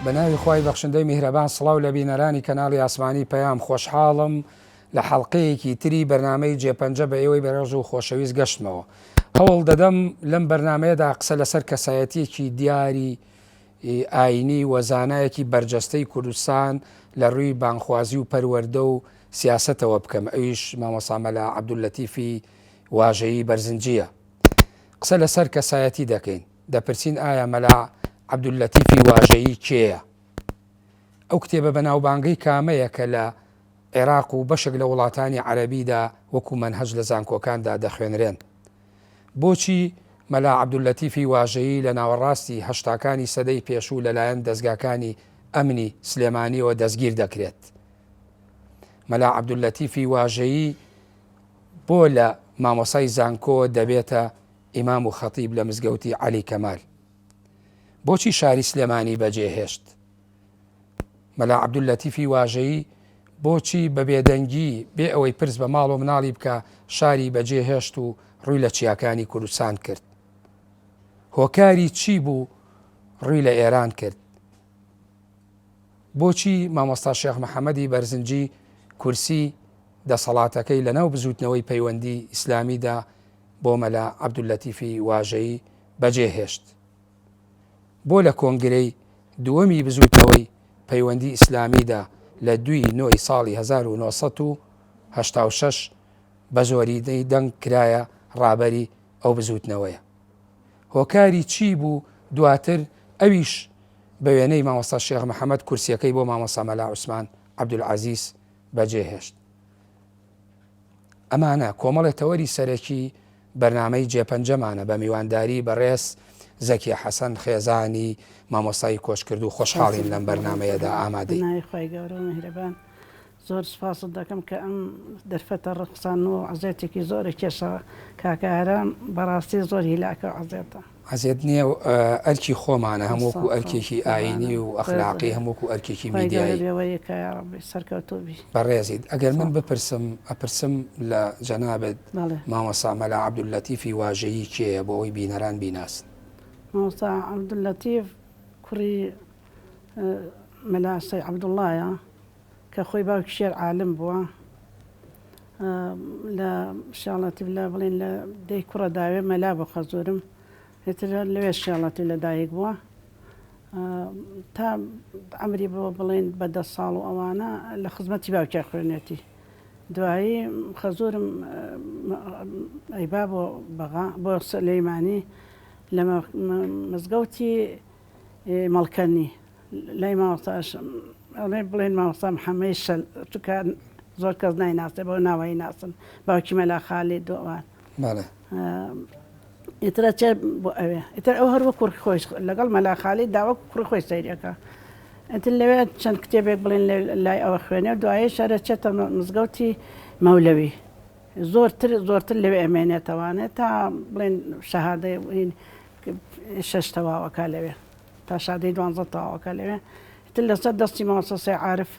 بەناوی خی بەخشندەی میهرەبان سڵاو لە بینەرانی کەناڵی ئاسمانی پەیام خۆشحاڵم لە حەڵقەیەکی تری بەرنامەی جێپەنجە بە ئێوەی بەڕێژ و خۆشەویست گەشتمەوە. هەوڵ دەدەم لەم بەرنمەیەدا قسە لەسەر کەسایەتیەکی دیاری ئاینی وەزانایەکی بەرجەستەی کوردستان لە ڕووی بانخوازی و پەروەردە و سیاسەتەوە بکەم. ئەویش مامۆستا مەلا عەبدولەتیفی واژەیی بەرزنجیە. قسە لەسەر کەسایەتی دەکەین، دەپرسین ئایا مەلا عەبدولەتیفی واژەیی کێیە؟ ئەو کتێبە بەناوبانگەی کامەیە کە لە عێراق و بەشێک لە وڵاتانی عەرەبیدا وەکو مەنهەج لە زانکۆکاندا دەخوێنرێن؟ بۆچی مەلا عەبدولەتیفی واژەیی لە ناوەڕاستی هەشتاکانی سەدەی پێشوو لەلایەن دەستگاکانی ئەمنی سلێمانیەوە دەستگیر دەکرێت؟ مەلا عەبدولەتیفی واژەیی بۆ لە مامۆسای زانکۆ دەبێتە ئیمام و خەتیب لە مزگەوتی عەلی کەمال؟ بۆچی شاری سلێمانی بەجێهێشت؟ مەلا عەبدولەتیفی واژەیی بۆچی بە بێدەنگی بێ ئەوەی پرس بە ماڵ و مناڵی بکە شاری بەجێهێشت و ڕووی لە چیاکانی کوردستان کرد؟ هۆکاری چی بوو ڕووی لە ئێران کرد؟ بۆچی مامۆستا شێخ محەممەدی بەرزنجی کورسی دەسەڵاتەکەی لە ناو بزوتنەوەی پەیوەندی ئیسلامیدا بۆ مەلا عەبدولەتیفی واژەیی بەجێهێشت؟ بۆ لە کۆنگرەی دووەمی بزوتنەوەی پەیوەندی ئیسلامیدا لە 2 نۆی ساڵی 1986 بە زۆریدەی دەنگ کرایە ڕابەری ئەو بزوتنەوەیە؟ هۆکاری چی بوو دواتر ئەویش بە وێنەی مامۆستا شێخ محەممەد کورسیەکەی بۆ مامۆستا مەلا عوسمان عەبدولعەزیز بەجێهێشت؟ ئەمانە کۆمەڵێک تەوەری سەرەکی بەرنامەی جێپەنجەمانە بە میوانداری بەڕێز زەکی حەسەن خێزانی مامۆستای کۆشکرد و خۆشحاڵین لەم بەرنمەیەدا ئامادەی. خی گەورە میهرەبان، زۆر سپاست دەکەم کە ئەم دەرفەتە ڕقسان و عەزێتێکی زۆرە کێشە کاکاران بەڕاستی زۆر هیلاکە عەزێتە. عەزێت نییە ئەرکی خۆمانە هەمووەکو ئەرکێکی ئاینی و ئەخلاقی هەمووەکو ئەرکێکی میدیایی سەرکەوتوبی بەڕێزیت. ئەگەر من ئەپرسم لە جەنابەت مامۆستا مەلا عەبدولەتیفی واژەیی کێیە بۆ ئەوەی بینەران بیناسن؟ مامۆستا عەبدولەتیف کوڕی مەلا سەی عەبدوڵڵایە کە خۆی باوکی شێر عالم بووە، لە شاڵەتی لە بڵێن لە دەی کوڕە داوێ مەلا بۆ خەزۆرم هێتر لەوێ شاڵەتی لە دایک بووە تا ئەمری بۆ بڵێن بە 10 ساڵ و ئەوانە لە خزمەتی باوکیان خوێنێتی. دوایی خەزۆرم ئەیبا بۆ بەغا بۆ سلەیمانی لە مزگەوتی مەڵکەنی لای مامۆستاش بڵێن مامۆستا محەممەد شەل، چونکە زۆر کەس نایناسێ بۆ ناوایی ناسن، باوکی مەلا خاڵید دووان ئیترە چێ بۆ ئەوێ ئیتر ئەو هەروە کوڕی خۆش لەگەڵ مەلا خاڵید داوە کوڕی خۆی سەیرەکە. ئەتر لەوێ چەند کتێبێک بڵێن لای ئەوە خوێنێ و دوایە شارە چێتە مزگەوتی مەولەوی، زۆرتر لەوێ ئەمێنێتەوانێت تا بڵێن شەهادەی 6 تەواوەکە لەوێ تا شادەی 12 تەواوەکە لەوێ. تر لەسەر دەستی مامۆستا سەی عارف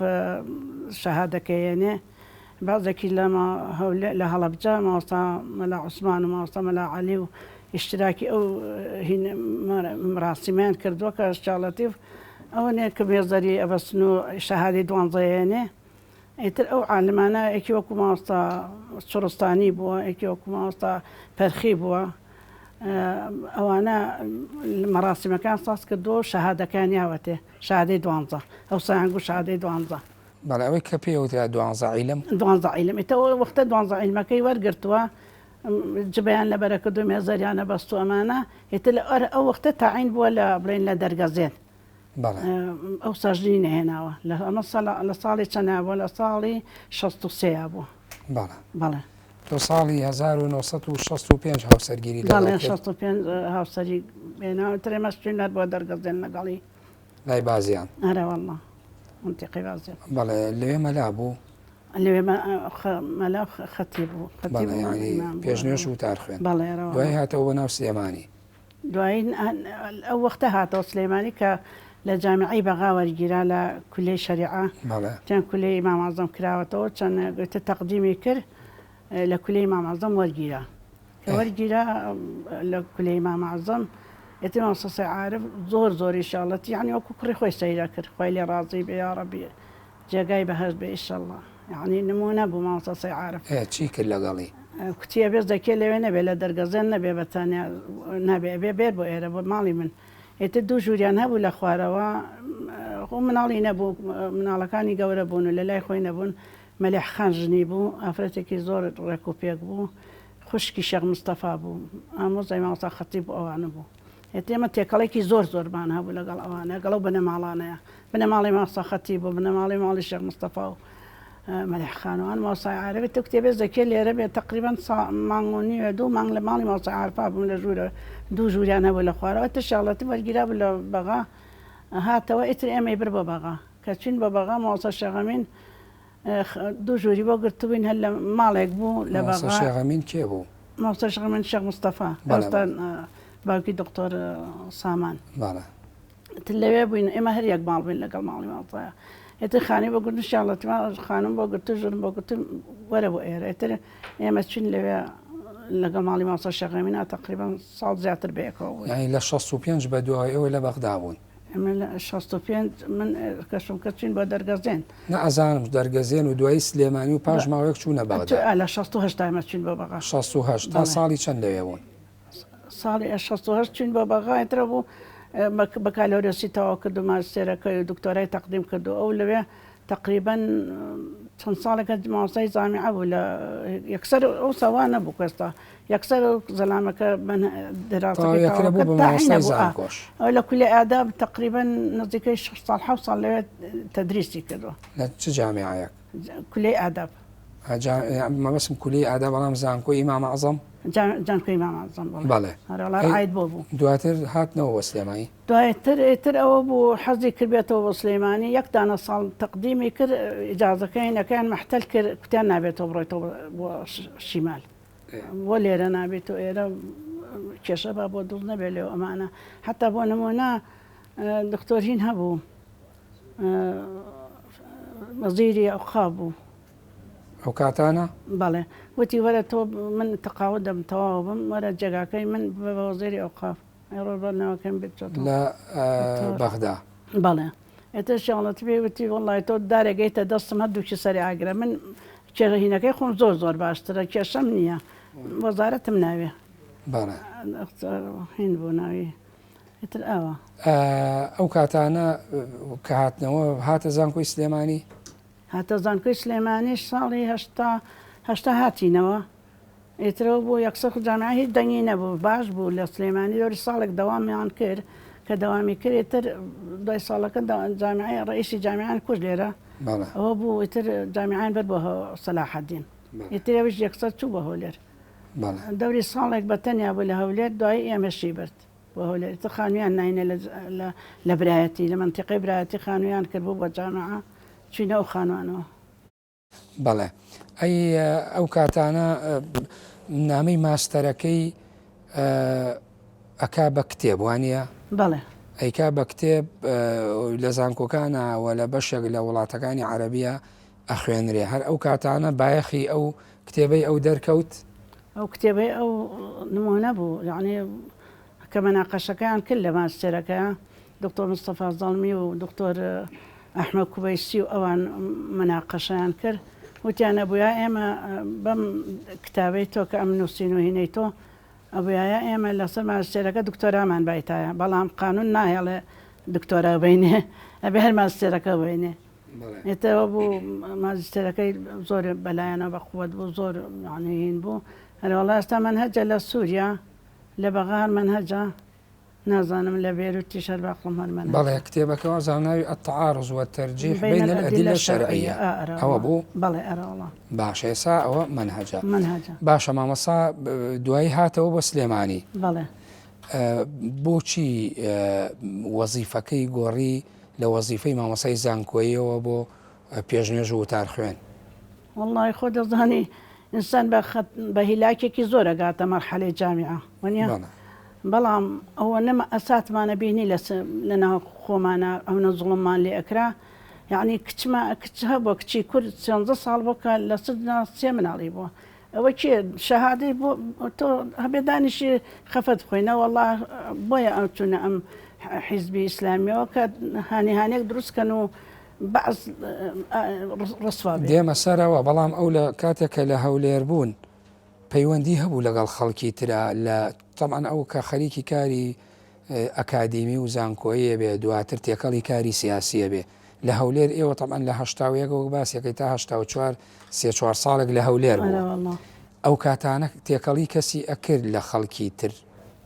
شەهادەکەیێنێ. بازێکی لە هەڵەبجە مامۆستا مەلا عوسمان و مامۆستا مەلا عەلی و ئیشتراکی ئەو مراسیمیان کردووە کە شاڵەتیف ئەوە نێ کە بێزەری ئەبەستن و شەهادەی 12ێنێ. ئیتر ئەو عالمانە ئێکی وەکو مامۆستا چڕستانی بووە، ئێکی وەکو مامۆستا پەرخی بووە، ئەوانە مەراسیمەکان ساز کردووە و شەهادەکان یاوەتێ شادەی 12 ئەو سایانگو شادەی 12. بەڵێ ئەوەی کە پێوترا 12 عیلم 12 عیلم ئێتەوە وەختە 12 عیلمەکەی وەرگرتووە جبیان لە بەرەکردو مێزەریانە بەست و ئەمانە ئێتر ئەو وەختە تاعین بووە لە بڵێن لە دەرگەزێن ئەو سەژنی نەهێناوە لە ساڵی چەنە بووە لە ساڵی 63 بووە. بەڵێ لە ساڵی 1965 هاوسەرگیری لە 65 هاوسەری بێناوە ترێمەشتێنەر بۆ دەرگەزێن لەگەڵی لای بازیان. ئەرەوەڵڵا منتیقی بازیان. بەڵێ لەوێ مەلا بوو، لەوێ مەلا خەتی بوو، پێشنوێش و تار خوێن. دوای هاتەوە بە ناو سلێمانی. دوایی ئەو وەختە هاتەوە سلێمانی کە لە جامعەی بەغا وەرگیرا لە کولەی شەریعە، چەند کولەی ئیمام عەزەم کراوەتەوە، چەند تەقدیمی کرد لە کولەی ئیمام عەزەم وەرگیرا کە وەرگیرا لە کولەی ئیمام عەزەم ئێتی مامۆستای عارف زۆر ئیشاڵەت یعنی وەکو کوڕی خۆی سەیرا کرد خۆی لێ ڕازی بێ یا ڕەبی جێگای بەهەشت بێ ئیشەڵڵا یعنی نمونە بوو مامۆستای عارف چی کرد لەگەڵی کوتیە بێز دەکێ لەوێ نەبێ لە دەرگەزێن نەبێ بەتانیا نەبێ بێ بێر بۆ ئێرە بۆ ماڵی من ئێتر دوو ژووریان هەبوو لە خوارەوە خۆ مناڵی نەبوو مناڵەکانی گەورە بوون و لە لای خۆی نەبوون مەلێح خان ژنی بوو ئافرەتێکی زۆر ڕێک و پێک بوو خوشکی شێخ مستەفا بوو ئامۆزای مامۆستا خەتیب بوو ئەوانە بوو ئێمە تێکەڵێکی زۆرمان هەبوو لەگەڵ ئەوانە گەڵەو بنەماڵانەیە بنەماڵی مامۆستا خەتیب بوو بنەماڵی ماڵی شێخ مستەفا و مەلێح خانوان مامۆستای عارف تو کتێبێز دەکێ لێرە بێت تقریبان مانگ و نیوە دوو مانگ لە ماڵی مامۆستا عارفا بووم لە ژوورە دوو ژووریان هەبوو لە خوارەوە تشاڵەتی وەرگیرا بوو لە بەغا هاتەوە ئیتر ئێمەی بر بە بەغا کە چین بە بەغا مامۆستا شێخەمین دوو ژووری بۆ گرتوبووین هەر لە ماڵێک بوو لە بەغا شێخەمین کێ بوو مامۆستا شێخەمین شێخ مستەفا ئێستا باوکی دکتۆر سامان لەوێ بووین ئێمە هەر یەک ماڵ بووین لەگەڵ ماڵی مامۆستایە ئێتر خانی بۆ گرتن شاڵەتی خانم بۆ گرتو ژنم بۆ گرتم وەرە بۆ ئێرە ئێتر ئێمە چین لەوێ لەگەڵ ماڵی مامۆستا شێخەمینە تقریبان ساڵ زیاتر بەیەکەوە بووین یعنی لە 65 بە دوای ئەوە لە بەغدا بوون ئێمە لە 65 من کەشم کە چین بۆ دەرگەزێن نەئەزانم دەرگەزێن و دوایی سلێمانی و پاش ماوەیەک چوونە بەغدا لە 68 ئێمە چین بۆ بەغا 68 تا ساڵی چەند لەوێ بوون ساڵی 68 چین بۆ بەغا ئێترە بوو بەکالۆرسی تەواو کرد و ماستێرەکەی و دکتۆرای تەقدیم کرد و ئەو لەوێ تقریبا چەند ساڵێکە مامۆستای جامیعە بوو لە یەکسەر ئەو سەوا نەبوو کەستا یەکسەر زەلامەکە یەکرە بوو بە مامۆستای زانکۆش ئەو لە کولی ئاداب تقریبا نزیکەی 6 ساڵ 7 ساڵ لەوێ تەدریسی کردووە لە چ جامیعەیەک کولی ئاداب مەبەستم کولی ئاداب بەڵام زانکۆی ئیمام عەزەم جانکۆی ئیمام عەزەم بەڵێ هەروەڵا عاید بۆ بوو دواتر هاتنەوە بۆ سلێمانی دوایتر ئەوە بوو حەزی کردبێتەوە بۆ سلێمانی یەک دانە ساڵ تەقدیمی کرد ئیجازەکەی نەکەیان مەحتەل کرد کوتیان نابێتەوە بڕۆیتەوە بۆ شیمال بۆ لێرە نابێت و ئێرە کێشە بە بۆ دڵ نەبێت لێو ئەمانە حتا بۆ نمونە دکتۆرین هەبوو وەزیری ئەوقاف بوو ئەو کاتانە بەڵێ وتی وەرە تۆ من تەقاوت دەم تەواو بم وەرە جێگاکەی من بە وەزیری ئەوقاف ڕۆبەرنەوەکەم بێت لە بەغدا بەڵێ ئێتر شێڵەت پێ وتی وەڵای تۆ دارێگەیتە دەستم هەردووکی سەری ئاگرە من کێڕهینەکەی خۆم زۆر باشترە کێشەم نییە وەزارەتم ناوێ هین بوو ناوی ئێتر ئەوە ئەو کاتانە کە هاتنەوە هاتە زانکۆی سلێمانی هاتە زانکۆی سلێمانیش ساڵی هەشتا هاتینەوە ئێترەوە بۆ یەکسەر جامیعە هیچ دەنگی نەبوو باش بوو لە سلێمانی دەوری ساڵێک دەوامیان کرد کە دەوامی کردێتر دوای ساڵەکە جامیعی ڕئیسی جامیعان کوژ لێرە ئەوە بوو ئیتر جامیعان بەر بۆ سەلاحەدین ئیترەویش یەکسەر چوو بە هەولێر دەوری ساڵێک بە تەنیا بوو لە هەولێر دوای ئێمەشی برد بە هەولێر ئیتر خانوویان ناینە لە برایەتی لە منتیقەی برایەتی خانوویان کرد بوو بە جامیعە چینە ئەو خانوانەوە بەڵێ ئەو کاتانە نامەی ماستەرەکەی ئەکا بە کتێب وانە بەڵێ ئەیکا بە کتێب لە زانکۆکانەوە لە بەشێک لە وڵاتەکانی عەرەبیە ئەخوێنرێ هەر ئەو کاتانە بایەخی ئەو کتێبەی ئەو دەرکەوت ئەو کتێبەی ئەو نمونە بوو یعنی کە مەناقەشەکەیان کرد لە ماستێرەکە دکتۆر مستەفا زەڵمی و دکتۆر ئەحمەد کوبەیسی و ئەوان مناقەشەیان کرد وتیانە بووە ئێمە بەم کتابەی تۆ کە ئەم نووسین و هینەی تۆ ئەبووایە ئێمە لەسەر ماستێرەکە دکتۆرامان بایتایە بەڵام قانون ناهێڵێ دکتۆرا بینێ ئەبێ هەر ماستێرەکە بینێ ئێتەوە بوو ماستێرەکەی زۆر بەلایەنە بەقووەت بوو زۆر یعنی هین بوو هەروەڵا ئێستا منهەجە لە سووریا لە بەغار منهەجە نازانم لە بێروتی شەر باقڵم هەرمەنە بەڵێ کتێبەکەەوە زاناوی التعارض والترجيح بين الأدلة الشرعية ئەوە بوو بەڵێ ئەرەوەڵا باش ئێستا ئەوە منهەجە باشە مامەسا دوایی هاتەوە بۆ سلێمانی بەڵێ بۆچی وەزیفەکەی گۆڕی لە وەزیفەی مامەسای زانکۆییەوە بۆ پێشنێژ و وتار خوێن وەڵڵی خۆ دەزانی ئینسان بە هیلاکێکی زۆر ئەگاتە مەرحەلەی جامیعە وەنیە بەڵام ئەوە نەمە ئەساتمانە بینی لە ناو خۆمانە ئەوە زوڵممان لێ ئەکرا یعنی کچ هەبووە کچی کورد 13 ساڵ بۆکە لە سێ مناڵی بووە ئەوە چێ شەهادەی بۆ تۆ هەبێ دانیشی خەفەت بخۆینە والله بۆیە ئەم چوونە ئەم حیزبی ئیسلامیەوە کە هانیهانێک دروستکەن و بەعز ڕسوا بێ. دێمە سەرەوە بەڵام ئەو لە کاتێکە لە هەولێر بوون پەیوەندی هەبوو لەگەڵ خەڵکی ترا لە تەمان ئەو کە خەریکی کاری ئەکادیمی و زانکۆیە بێ دواتر تێکەڵی کاری سیاسیە بێ لە هەولێر ئێوە تەمان لە هەشتاویەکەوە باسیەکەی تا هەشتا چوار سێ چوار ساڵێک لە هەولێر بوو ئەو کاتانە تێکەڵی کەسی ئەکرد لە خەڵکی تر.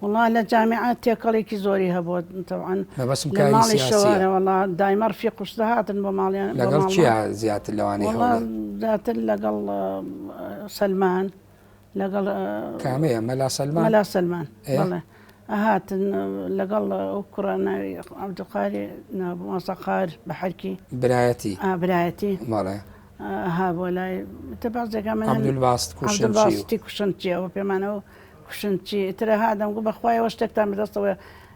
والله لە جامعات تێکەڵێکی زۆری هەبوو طبعاً مەبەسم لە کاری ماڵی سیاسیە شەوارە والله دایمە ڕفیق قوشتە هاتن بۆ ماڵیان لەگەڵ چیا زیاتر لەوانەی والله هەولێر زیاتر لەگەڵ سلمان لەگەڵ کامەیە مەلا سەلمان مەلا سلمان بەڵێ هاتن لەگەڵ ئەو کوڕە ناوی عەبدولقاری مۆسەقار بە حەرکی برایەتی برایەتی بەڵێ ها بۆ لای تەبازێکە من عەبدولباست عەبدولباستی کوشنچی ئەوە پێمانەوە کوشنچی ترە هادەم گو بەخوایەوە شتێکتان بەدەستەوە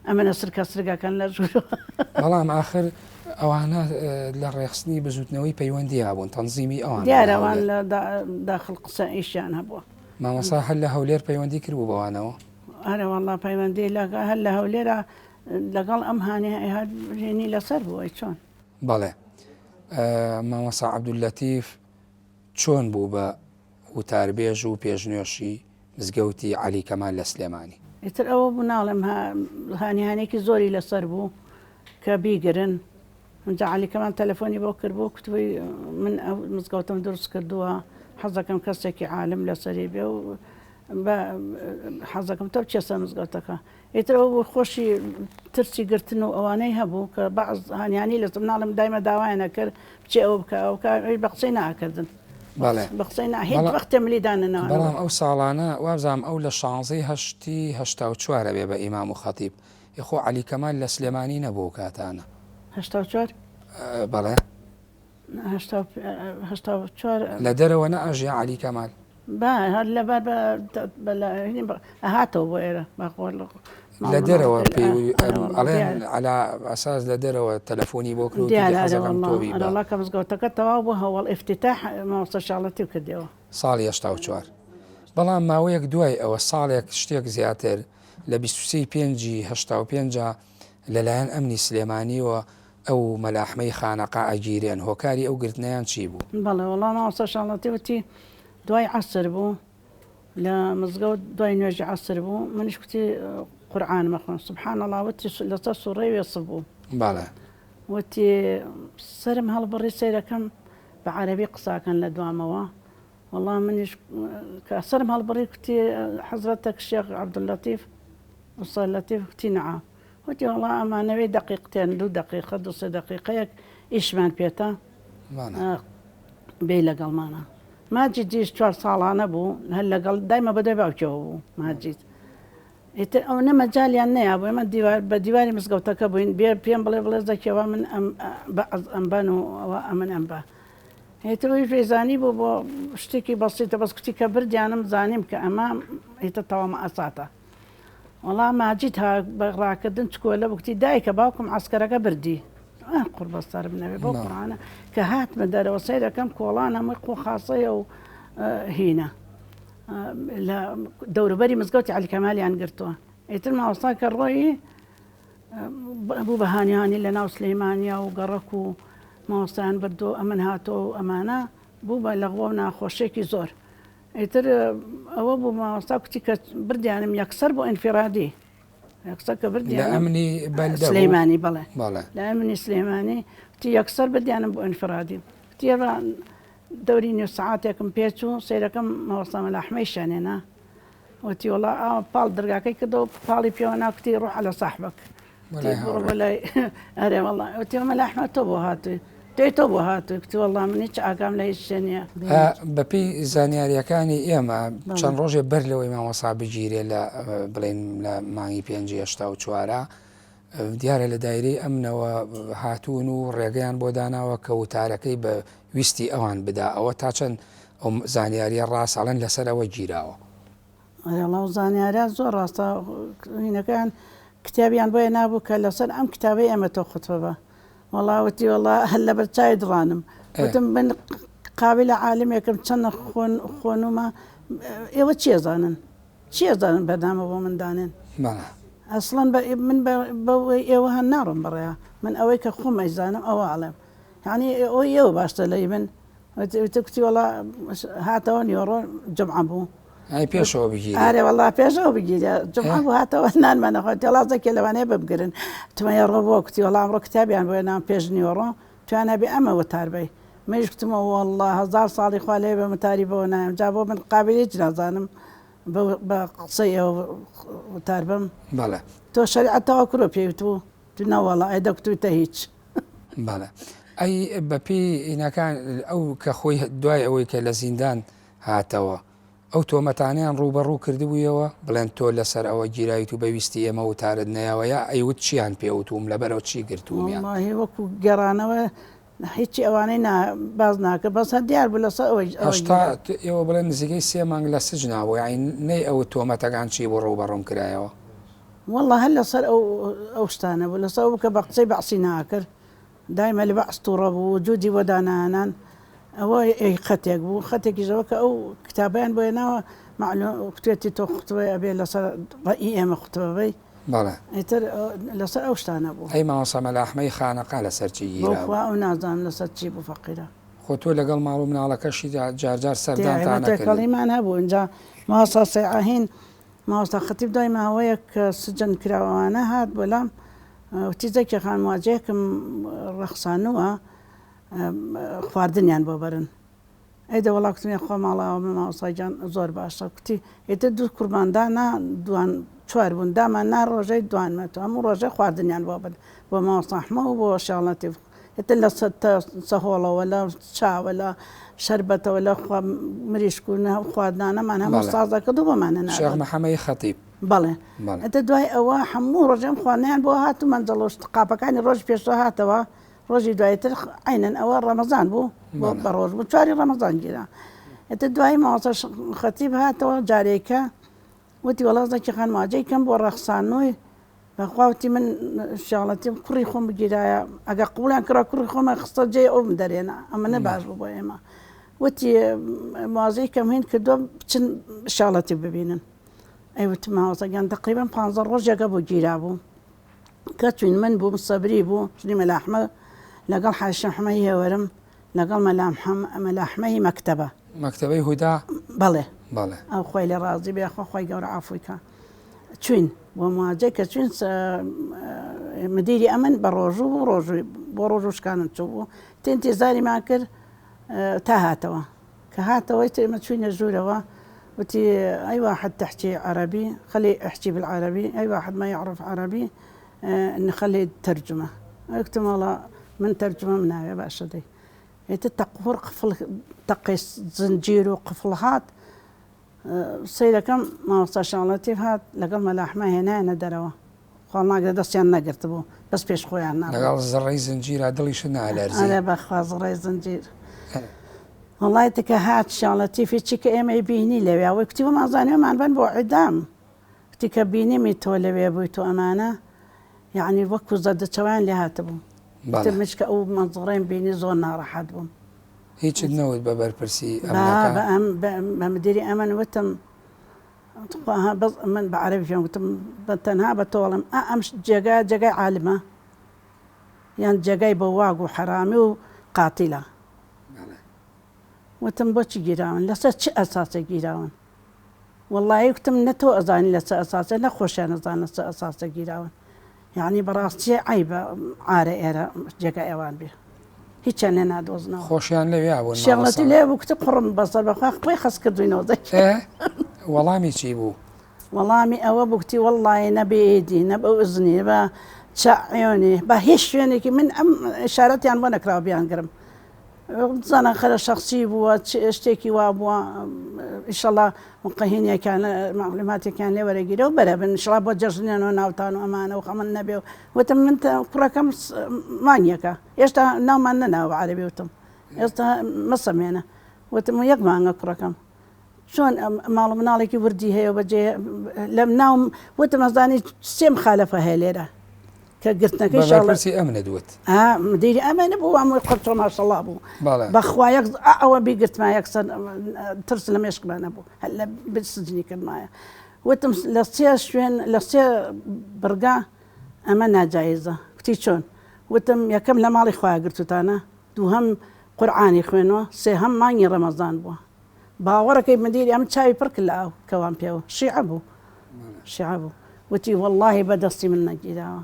ئەمەنە سرکە سرگەکەن لە ژوور بەڵام آخر ئەوانە لە ڕێخستنی بزوتنەوەی پەیوەندی هابوون تەنزیمی ئەوان دیارەوان لە داخل قسە ئیشیان هەبووە مامەسا هەر لە هەولێر پەیوەندی کردبوو بەوانەوە ئەرە والله پەیوەندی هەر لە هەولێرە لەگەڵ ئەم هانێنی لەسەر بووە چۆن بەڵێ مامەسا عەبدوللەتیف چۆن بوو بە وتاربێژ و پێشنوێشی مزگەوتی عەلی کەمال لە سلێمانی ئیتر ئەوە بوو ناڵم هانیهانێکی زۆری لەسەر بوو کە بیگرن جا عەلی کەمال تەلەفۆنی بۆ کرد بوو کتوی من ئەو مزگەوتم دروست کردووە حەزەکەم کەسێکی عالم لەسەری بێ و حەزەکەم تۆ چێسە مزگەوتەکە ئیتر ئەو بوو خۆشی ترسی گرتن و ئەوانەی هەبوو کە بەعز هانیانی لەسم ناڵم دایمە داوایانە کرد بچێ ئەوە بکە ئەو بە قسەی ناکردن بە قسەی هیچ وەختێ ملیدانەوە بەڵام ئەو ساڵانە وابزانام ئەو لە 16/8/4 بێ بە ئیمام و خەتیب یخۆ عەلی کەمال لە سلێمانی نەبوو کاتانە 84 بەڵێ 84 لە دەرەوە نەئەژیا عەلی کەمال هەر لەبەر هاتەوە بۆ ئێرە لە دەرەوە ئەڵێن عەلا ئەساس لە دەرەوە تەلەفۆنی بۆ کرد دیارەڵا کە مزگەوتەکە تەواو بوو هەوڵ ئفتتاح مامۆستا شاڵەتی کردەوە ساڵی 84 بەڵام ماوەیەک دوای ئەوە ساڵێک شتێک زیاتر لە 23/5/85 لەلایەن ئەمنی سلێمانیەوە ئەو مەلاحمەی خانەقا ئەگیرێن هۆکاری ئەو گرتنیان چی بوو؟ بەڵێ وەڵام مامۆستا شاڵەتی وتی دوای عەسر بوو لە مزگەوت دوای نوێژی عەسر بوو منیش کوتی قورئان مەخوێن سبحان الله وتی لەسەر سوڕەی وێسڵ بوو بەڵێ وتی سرم هەڵبڕی سەیرەکەم بە عەرەبی قساکەن لە دوامەوە والله منیش کە سرم هەڵبڕی کوتی حەزرەتەک شێخ عەبدوللەتیف وسەلەتیف کوتی نەعام وتی والله ئەمانەوەی دەقیقتێن 2 دقیقە 2-3 دقیقەیەک ئیشمان پێێتە بێ لەگەڵمانە ماجید دیش 4 ساڵانە بوو هەر لەگەڵ دایمە بەدەی باوکەوە بوو ماجید ئیتر ئەو نەمەجاالیان نەیە بوو ئمە بە دیواری مزگەوتەکە بووین بێ پێم بڵێ بڵێ دەکەوە من ئەمبەن و ئەوە ئەمن ئەمبە هێتەوەی فێزانی بوو بۆ شتێکی بەسیتە بەس کوتی کە بردیانم زانیم کە ئەمە هیتە تەواو ئاساتە وەڵام ماجید ڕاکردن چکۆلە بکتی دایکە باوکم عسکەرەکە بردی قوربەستەر بنەوێ بۆ قورئانە کە هاتمە دەرەوە سەیرەکەم کۆڵان هەمووی قۆخاسەیە و هینە لە دەوروبەری مزگەوتی عەلی کەمالیان گرتووە ئیتر ماوەستا کە ڕۆیی بوو بە هانیانی لە ناو سلەیمانیا و گەڕەک و ماوەستایان بردو ئەمن هاتۆ و ئەمانە بوو بە لەغوە و ناخۆشێکی زۆر ئیتر ئەوە بوو ماوەستا کوتی کە بردیانم یەکسەر بۆ ئینفیرادی یەکسەر کە بردیان لە ئەمنی سلەیمانی بەڵێ لە ئەمنی سلەیمانی وتی یەکسەر بردیانم بۆ ئینفیرادی تێڕ دەوری نیو سەعاتێکم پێچوو سەیرەکەم مەوەستا مەلاحمەی شانێنا وتی وەڵا پاڵ دەرگاکەی کردەوە پاڵی پێوە ناکوتی ڕۆح عەلە ساحبەک بەلای ئەرێ وەڵا وتی مەلاحمە تۆ بۆ هاتووی تۆ بۆ هاتووی کتی وەڵا من هیچ ئاگام لە هیچ شتێ نییە بەپێی زانیاریەکانی ئێمە چەند ڕۆژێ بەر لەوەی مامۆستا بگیرێ لە بڵێن لە مانگی 5/84 دیارە لە دایرەی ئەمنەوە هاتوون و ڕێگەیان بۆ داناوە کە وتارەکەی بە ویستی ئەوان بدا ئەوە تا چەند ئەو زانیاریە ڕاستەڵەن لەسەر ئەوە گیراوە ئەڵاو زانیاریە زۆر ڕاستە هینەکەیان کتابیان بۆیە نابوو کە لەسەر ئەم کتابەی ئێمە تۆ خوتبە بە وەڵاوەتی وەڵا هەر لە بەرچای دڕانم وتم بن قابلە عالمێکم چەند خۆنومە ئێوە چیە زانن بەردامە بۆ من دانێن ئەسڵەن من بەوەی ئێوە هەن ناڕۆم بڕێە من ئەوەی کە خۆم ئەیزانم ئەوە ئاڵێم یعنی ئەوەی ئێوە باشتە لەی من کوتی وڵا هاتەوە نیۆڕۆ جمعە بوو پێشەوە بگیری ئارێ وڵا پێشەوە بگیرە جمعە بوو هاتەوە نانمانەخۆی تێڵازەکێ لەوانەیە ببگرن تمەیە ڕۆ بۆ کوتی وەڵا ئەمڕۆ کتابیان بۆ نام پێش نیۆڕۆ توانە بێ ئەمە وەتاربەی مەش گوتمەوە وەڵا 1000 ساڵی خوا لێ بە مەتاری بەوە نایم جا بۆ من قابلیت نازانم بە قسەی ئەوە وتار بم بەڵێ تۆ شەریعەتەوە کوڕۆ پێوت بوو تو نەوەڵا ئەی دەکتوتە هیچ بەڵێ ئەی بەپی ئینەکان ئەو کە خۆی دوای ئەوەی کە لە زیندان هاتەوە ئەو تۆمەتانیان ڕوبەڕوو کردبوویەوە بڵێن تۆ لەسەر ئەوە گیراویت و بەویستی ئێمە وتارت نەیەوە یا ئەیوت چیان پێوتوم لەبەرەوە چی گرتومیان وەکو گەڕانەوە هیچی ئەوانەی باز ناکە بەس دیار بوو لەسەر ئەوەی ئێوە بڵێن نزیکەی 3 مانگ لە سجناوە یاین نەی ئەو تۆمەتەکان چی بۆ ڕوبەڕوم کرایەوە والله هەر لەسەر ئەو شتانە بوو لەسەر ئەو کە بە قسەی بەعسی ناکرد دایمە لە بەعس تووڕە بوو وجودی وەدانانان ئەوە خەتێک بوو خەتێکی ژەوە کە ئەو کتابیان بۆ ناوە کوێتی تۆ خوتوەی ئەبێ لەسەر ڕئی ئێمە خوتەوەی بەڵێ ئیتر لەسەر ئەو شتانە بوو ئەی مامۆستا مەلاحمەی خانەقا لەسەر چی گیراوە ئەو نازانم لەسەر چی بوو فەقیرە خۆ تۆ لەگەڵ ماڵ و مناڵەکەشی جارجار سەردانتان نەکرد تێکەڵیمان هەبوو اینجا ماسا سەیعاهین ماوەستا خەتیب دوای ماوەیە کە سجن کراوانە هات بەلام وتیزەکی خانواجەیەکم ڕەخسانووە خواردنیان بۆ بەرن ئەیدە وڵا کوتنیە خۆ ماڵاوە مامۆستاجان زۆر باشە کوتی ئێتر دوو قورباندانا دوان چوار بوون دامان نا ڕۆژەی دوانمەوە هەموو ڕۆژەی خواردنیان بۆ بن بۆ ماوەستاحمە و بۆ شاڵەتی ئێتر لە سەهۆڵەوە لە چاوە لە شربەتەوە لە مریشکوونە خواردانەمان هەموو سازەکە دوو بۆمانە شێخ محەممەدی خەتیب بەڵێ ئەتە دوای ئەوە هەموو ڕۆژەم خوانیان بۆ هات و منجەڵۆشت قاپەکانی ڕۆژ پێشتە هاتەوە ڕۆژی دوایتر عینەن ئەوە ڕەمەزان بوو بە ڕۆژ بوو 4 ڕەمەزان گیرا ئێتە دوای ماوەستا خەتیب هاتەوە جارێکە وتی وەڵازێکی خانواجەی کەم بۆ ڕەخسانەوەی بەخواوتی من شاڵەتی کوڕی خۆم بگیرایە ئەگە قوڵیان کرا کوڕی خۆمە خستە جێ ئەوم دەرێنە ئەمە نەباش بوو بۆ ئێمە وتی موازەی کەم هین کردو بچن شاڵەتی ببینن ئەیوت ماوەسەگەیان تقریبان 15 ڕۆژێکە بۆ گیرا بوو کە چوین من بووم سەبری بوو شنی مەلاحمە لەگەڵ حاشە حمەی هێوەرم لەگەڵ مەلاحمەی مەکتەبەی هودا بەڵێ بەڵێ ئەو خۆی لە ڕازی بێخۆ خۆی گەورە ئافریکا چوین بۆ مواجەی کە چوین مدیری ئەمن بە ڕۆژوو بۆ ڕۆژوشکانم چوو بوو تێنتی زاریمان کرد تا هاتەوە کە هاتەوەی تێمە چوینە ژوورەوە وتي أي واحد تحكي عربي خلي احكي بالعربي أي واحد ما يعرف عربي نخلي ترجمة اكتب والله من ترجمة من هاي باشا دي يتتقفر قفل تقي زنجير وقفلهات سيدا كم ما وصل شغلتي هات لقل ملاحمة هنا ندروا خالنا قد دستيان نقرتبو بس بيش خويا عنا لقل زرعي زنجير هذا شنو على رزي أنا بخوا زرعي زنجير والله تكهات شغلتي في تشيك ام اي بيني لويا وكتبوا ما زانيو ما بن بو عدام تكبيني ميتو لويا بويتو امانه يعني وكو زاد توان اللي هاتبو تمشك او منظرين بيني زونا راح حدبهم هيك تنود ببربرسي مديري امن وتم بس من بعرف وتم بتنها بتولم امش جاي عالمه يعني جاي بواق وحرامي وقاتله وتم بوشي جيراون لسا شي أساسي جيراون والله يكتم نتو أزاني لسا أساسي لا خوشان أزاني لسا أساسي جيراون يعني براسي عيبة عارة إيرا جاكا إيوان بيه هيك لنا دوزنا خوشان لي يابون شغلتي ليه بكتب قرم بصر بخاخ بي خس كردوينو زي والله مي تشيبو والله مي أوا بكتي والله نبي إيدي نبي أذني نبي شعيوني بهيشوني من إشارتي عن بنا كرابيان قرم زانا خير شخصي بوا اشتكي وابوا ان شاء الله مقهيني كان معلوماتي كان لي ورا جيرو بلا ان شاء الله بوجرني انا ناوتان امانه وخمن نبي وتم انت كركم مانيكا يشتا نوم اننا عربي وتم يشتا مصمينا وتم يقما كركم شلون معلوم نالك وردي هي وبجي لم نوم وتم زاني سيم خالفه هي ليره کە گرتنەکەی شڵ بەپرسی ئەمنە دوت مدیری ئەمەە بوو ئەم قڕ ماشەڵا بوو بەخوایەک ئەوە بیگرتما یەکسەر ترس لە مێشکمانە بوو هەر لە بسجنی کردمایە وتم لە سێ شوێن لە سێ بڕگا ئەمە ناجایزە کوتی چۆن وتم یەکەم لە ماڵی خوا گرتوتانە دووهەم قورعانی خوێنەوە سێهەم مانگی ڕەمەزان بووە باوەڕەکەی مدیری ئەم چاوی پڕ کرد لە ئەو کەوان پێوە شیعە بوو شیعە بوو وتی واللهی بەدەستی من نەگیراوە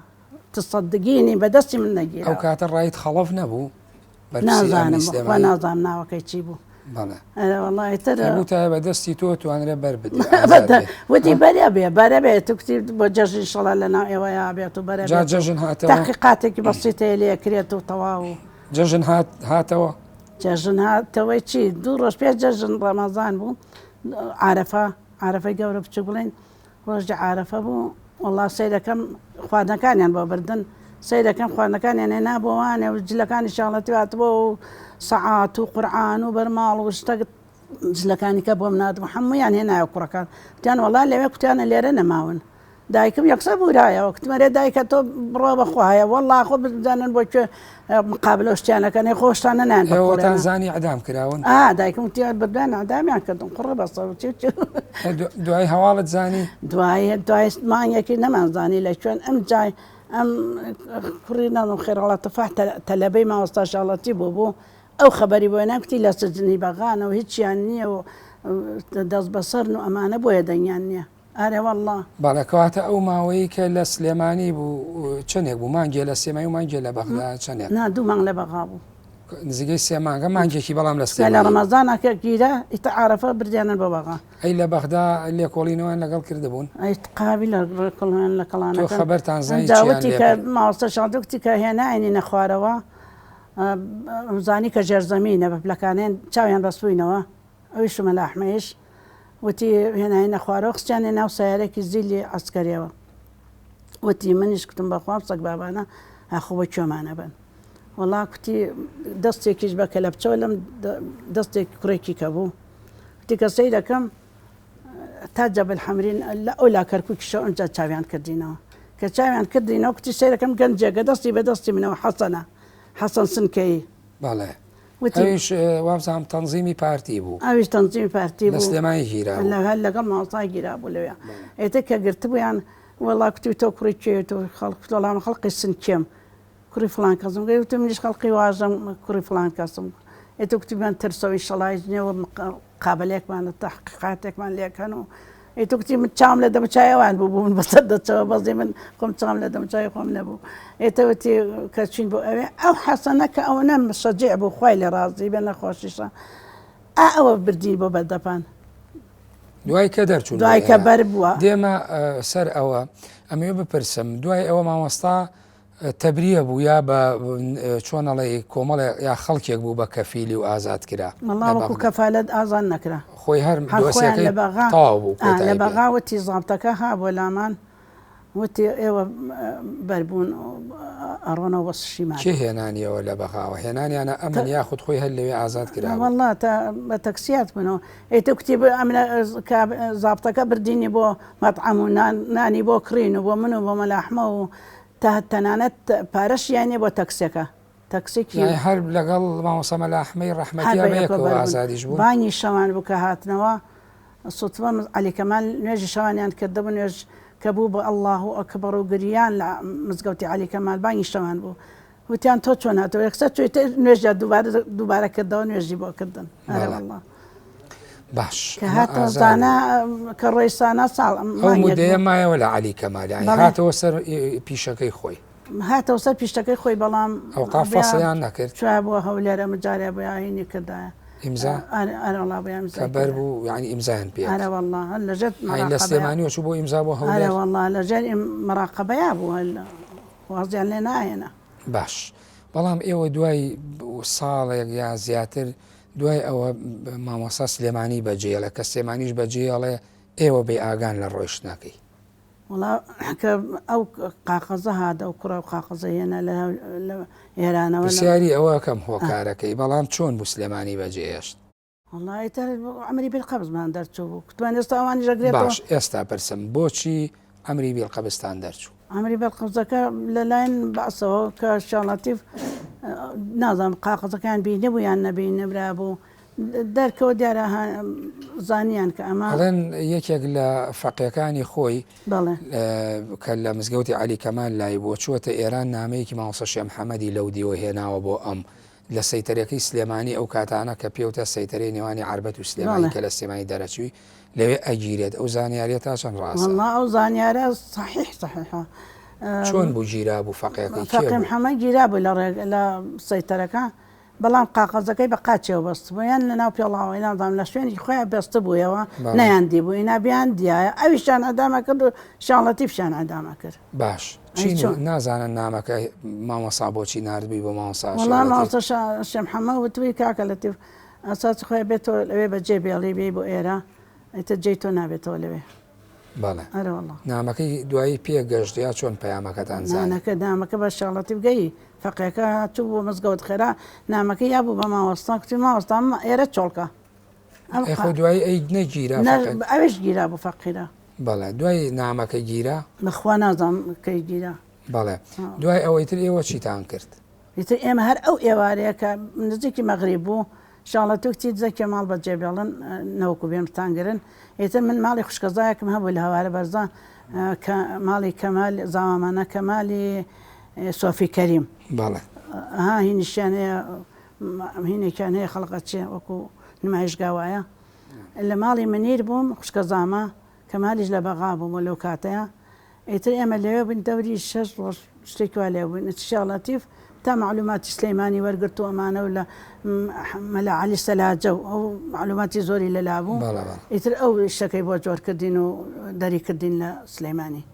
تصدقینی بەدەستی من نەگیراوە ئەو کاتە ڕایت خەڵەف نەبوو نازانم خوا نازانم ناوەکەی چی بوو والله تر تا بەدەستی تۆ توانرێ بەر بدی وتی بەرە بێ بەرە بێ تو کتی بۆ جەژنی شەڵا لە ناو ئێوەیە بێت و بەرە جەژن هاتەوە تاقیقاتێکی بەسیتەیە لێ کرێت و تەواو جەژن هاتەوە جەژن هاتەوەی چی دوو ڕۆژ پێ جەژن ڕەمەزان بوو عارەفەی گەورە بچوو بڵێن ڕۆژی عارەفە بوو والله سەیرەکەم خواردنەکانیان بۆ بردن سەیرەکەم خواردنەکانیان هێنا بۆوانێ و جلەکانی شاڵەتی هاتبووە و سەعات و قورعان و بەرماڵ و شتە جلەکانی کە بۆم نادم هەموویان هێنایە کوڕەکان وتیان وەڵا لەوێ کوتیانە لێرە نەماون دایکم یەکسەر بورایەوە کتمەرێ دایکە تۆ بڕۆ بەخوایە وەڵا خۆ بزانن بۆ کوێ مقابلە شتیانەکەنێ خۆشتانە نان ئێوەتان زانی ئەدام کراون دایکم وتیان بردوان ئەدامیان کردم قڕە بەسە دوای هەواڵت زانی دوای مانگێکی نەمانزانی لە کوێن ئەم جای ئەم کوڕی ناڵم خێرەڵە تەفاح تەلەبەی مامۆستا شاڵەتی بوو ئەو خەبەری بۆ ناکتی لە سجنی بەغانەوە هیچیان نییە و دەست بەسەرن و ئەمانە بۆیە دەنگیان نییە ئارێ وەڵڵا باڵەکەواتە ئەو ماوەی کە لە سلێمانی بوو چەندێک بوو مانگێ لە سێمای و مانگێ لە بەغدا چەندێک نا دوو مانگ لە بەغا بوو نزیگەی سێ مانگە مانگێکی بەڵام لە لە ڕەمەزانەکە گیرە ئیتە عارەفە بردیانن بە بەغا ئەی لە بەغدا لێکۆڵینەوەیان لەگەڵ کردبوون ئەی قابل لە ڕێکڵیان لە کەڵانەکە خەبەرتان زانی جاوەتی کە ماوەستە شاڵدوکتی کە هێناینی نەخوارەوە زانی کە ژێرزەمینە بەپلەکانیان چاویان بەسووینەوە ئەوی شمە لە ئەحمەیش وتی هێنایی نەخوارەوە خستیانێ ناو سیارێکی زیلی عسکەریەوە وتی منیش کوتم بەخوام سەگ بابانە ئاخۆ بە کوێمانە بن وەڵا کوتی دەستێکیش بە کە لە بچەوە لەم دەستێک کوڕێکی کە بوو وتی کە سەی دەکەم تا جەبل حەمرین لە ئەو لا کەرکووکیشە ئەنجا چاویان کردینەوە کە چاویان کردینەوە کوتی سەی دەکەم گەنجێکە دەستی بە دەستی منەوە حەسەن سنکەی بەڵێ ئەویش وابزانام تەنزیمی پارتی بوو ئەویش تەنزیمی پارتی بوو لە سلێمانی گیرا هەر لەگەڵ ماوەستای گیرا بوو لەوێ ئێتە کە گرتبوویان وەڵا کوتی تۆ کوڕی کێت و خەڵکڵام خەڵقی سنکێم کوڕی فلان کەسم گەیوتم منیش خەڵقی واژەم کوڕی فلان کەسم ئێتە کوتیمان ترسەوەی شەڵای نێوە قابلێکمانە تەحقیقاتێکمان لێکەن و ئێتە کوتی من چام لە دەمچایەوان بوو من بەسەر دەچەوە بەزی من خۆم چام لە دەمچای خۆم نەبوو ئێتەوەتی کە چین بۆ ئەوێ ئەو حەسەنە کە ئەوە نەم شەجێع بوو خوای لە ڕازی بێ نەخۆشیشە ئەوە بردی بۆ بەردەپان دوای کە دەرچوون دوای کە بەر بووە دێمە سەر ئەوە ئەمێ بپرسم دوای ئەوە مامۆستا تەبریە بوو یا بە چۆنەڵێ کۆمەڵێ یا خەڵکێک بوو بە کەفیلی و ئازاد کرا مەڵاوەکو کەفالەت ئازان نەکرا خۆی هەر لە بەغا تەواو بوو لە بەغاوەتی زابتەکە هابووە لامان وتی ئێوە بەربوون ئەڕۆنەوە بەسشیمان کێ هێنانیەوە لە بەغاوە هێنانیانە ئەمن یاخود خۆی هەر لەوێ ئازاد کرا وەڵڵا تا بە تەکسیات بنەوە ئێتە کوتی ئەمە زابتەکە بردینی بۆ مەطعەم و نانی بۆ کڕین و بۆ من و بۆ مەلاحمە و تەنانەت پارەشیانێ بۆ تەکسەکە تەکسێکی هەر لەگەڵ مامۆستا مەلاحمەی ڕەحمەتیە بەیەکەوە ئازادیش بوو بانی شەوان بوو کە هاتنەوە سوتمە عەلی کەمال نوێژی شەوانیان کردبوو نوێژ کە بوو بە ئەڵڵاهو ئەکبەر و گریان لە مزگەوتی عەلی کەمال بانی شەوان بوو وتیان تۆ چۆن هاتەوە یەکسەر توێتە نوێژیان دووبارە کردەوە نوێژی بۆ کردن باش کە هاتەوە زانە کە ڕۆی سانە ساڵ ئەو مودەیە مایەوە لە عەلی کەمال هاتەوە سەر پیشەکەی خۆی هاتەوە سەر پیشتەکەی خۆی بەڵام ئەو تا فەسڵیان نەکرد چوای بۆ هەولێرە مجارێ بۆ یاهینی کردایە ئیمزا ئەرەڵا بۆ ئیمزا کە بەر بوو یعنی ئیمزایان پێ ئەرە وەڵڵا هەر لەژێر لە سلێمانی وەچوو بۆ ئیمزا بۆ هەولێر ئەرە وەڵڵا لەژێر مەراقەبەیە بوو وازیان لێ نایەنە باش بەڵام ئێوە دوای ساڵێک یا زیاتر دوای ئەوە مامۆستا سلێمانی بەجێڵە کە سلێمانیش بەجێڵێ ئێوە بێ ئاگان لە ڕۆیشتنەکەی وڵا کە ئەو قاقەزە هاتە و کوڕە و قاقەزە هێنا لە ئێرانەوە پرسیاری ئەوە کەم هۆکارەکەی بەڵام چۆن بوو سلێمانی بەجێهێشت وڵی تر ئەمری بێ قەبزمان دەرچوو بوو توان ئێستا ئەوانی ژەگرێت باش ئێستا پرسم بۆچی ئەمری بێڵقەبستان دەرچوو. ئەمری بەڵقەبزەکە لەلایەن بەعسەوە کە شاڵەتیف نازانم قاقەزەکان بینە بوو یان نەبینەبرا بوو دەرکەوە دیارە زانیان کە ئەمە ئەڵێن یەکێک لە فەقیەکانی خۆی بەڵێ کە لە مزگەوتی عەلی کەمال لای بۆ چووەتە ئێران نامەیەکی مامۆستا شێخ محەممەدی لەو دیوە هێناوە بۆ ئەم لە سەیتەرەکەی سلێمانی ئەو کاتانە کە پێوتە سەیتەرەی نێوانی عربەت و سلێمانی کە لە سلێمانی دەرەچووی لەوێ ئەگیرێت ئەو زانیاریە تا چەند ڕاستە ئەو زانیارە صحیح صحیحە چۆن بوو گیرا بوو فەقیەکەی فەقی محەممەد گیرا بوو لە سەیتەرەکە بەڵام قاقەزەکەی بە قاچێەوە بەست بوویان لە ناو پێڵاوی نادام لە شوێنی خۆیان بەستە بوویەوە نەیاندی بووی نابیان دیایە ئەویشان ئەدامە کرد و شاڵەتیفشان ئەدامە کرد باش نازانن نامەکە مامۆسا بۆچی نردبی بۆ مامۆستا وەڵام مامۆستا شێخ محەممەد وتوی کاکە لەتیف ئەساس خۆی بێتەوە لەوێ بەجێ بێڵی بێ بۆ ئێرە ئیتر جێی تۆ نابێتەوە لەوێ بەڵێ ئەرەوەڵڵا نامەکەی دوایی پێگەشتیا چۆن پەیامەکەتان زانەکە نامەکە بە شاڵەتیف گەی فەقیەکە چوو بۆ مزگەوت خێرا نامەکە یا بوو بە ماوەستا کوتی ماوەستا ئێرە چۆڵکە خۆ دوایی ئەی نەگیرا ئەوش گیرا بوو فەقیرە بەڵێ دوای نامەکە گیرا بەخوا نازانم کەی گیرا بەڵێ دوای ئەوەی تر ئێوە چیتان کرد ئیتر ئێمە هەر ئەو ئێوارەیە کە نزیکی مەغریب بوو شاڵەتوکتی دزەکێ ماڵ بە جێبێڵن نەوەکو بێنتانگرن ئیتر من ماڵی خوشکەزایەکم هەبوو لە هەوارە بەرزان ماڵی کەمال زاوامانە کەمالی سۆفی کەریم بەڵێ هینیشیان هەیە هینێکیان هەیە خەڵقە چێ وەکو نمایشگاوایە لە ماڵی منیر بووم خوشکە زاما کەمالیش لە بەغا بووم لەو کاتەیە ئیتر ئێمە لەوێ بووین دەوری 6 ڕۆژ شتێکی وا لێ بووین شاڵەتیف تا معلوماتی سلەیمانی وەرگرت و ئەمانە و لە مەلا عەلی سەلاجە و ئەو معلوماتی زۆری لەلا بوو ئیتر ئەو شتەکەی بۆ جۆرکردین و دەریکردین لە سلەیمانی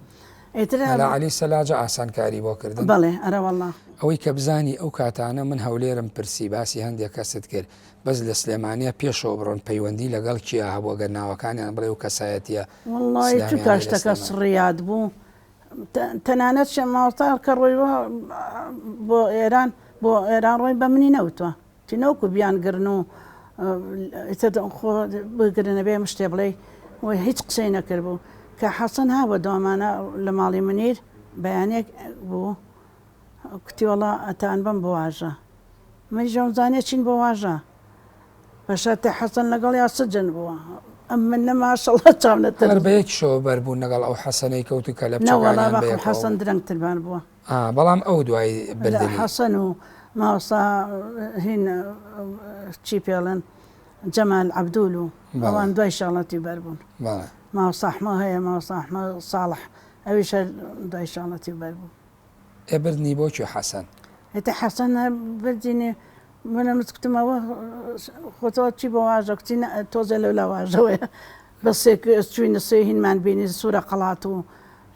مەلا عەلی سەلاجە ئاسانکاری بۆ کردن بەڵێ ئەرەوەڵڵا ئەوەی کە بزانی ئەو کاتانە من هەولێرم پرسی باسی هەندێک کەست کرد بەس لە سلێمانیە پێشەوە بڕۆن پەیوەندی لەگەڵ کیا هەبووە گەر ناوەکانیان بڵێ و کەسایەتیە وەڵڵی چ کاشتەکە سڕیاد بوو تەنانەت ماوەستا کە ڕۆیوە بۆ ئێران ڕۆی بە منی نەوتوە تینەوەکو بیانگرن و خۆ بگرنە بێ شتێ بڵێ وی هیچ قسەی نەکرد بوو کە حەسەن هاوە دۆمانە لە ماڵی منیر بەیانێک بوو کتیوەڵا ئەتان بم بۆ واژە منی ژۆنزانێ چین بۆ واژە بەشەتە حەسەن لەگەڵ یا سجن بووە ئەم من نەماشەڵە چاونەتر بە یەکیشەوە بەربوون لەگەڵ ئەو حەسەنەی کەوتی کە لە نەوەڵا بەخۆ حەسەن درەنگتربان بووە بەڵام ئەو دوای بردنی حەسەن و ماوەسا هین چی پێڵێن جەمال عەبدوول و ئەوان دوای شاڵەتی بەربوون ماوەسا ئەحمە هەیە ماوەسا ئەحمە ساڵح ئەویش دوای شاڵەتی بەربوو بردنی بۆ کوێ حەسەن ئێتە حەسەن بردینێ منم کتمەوە خۆتەوە چی بۆ واژە کتی تۆزە لەو لا واژەوەیە بەسێک چوینە سێ هینمان بینی سوورە قەڵات و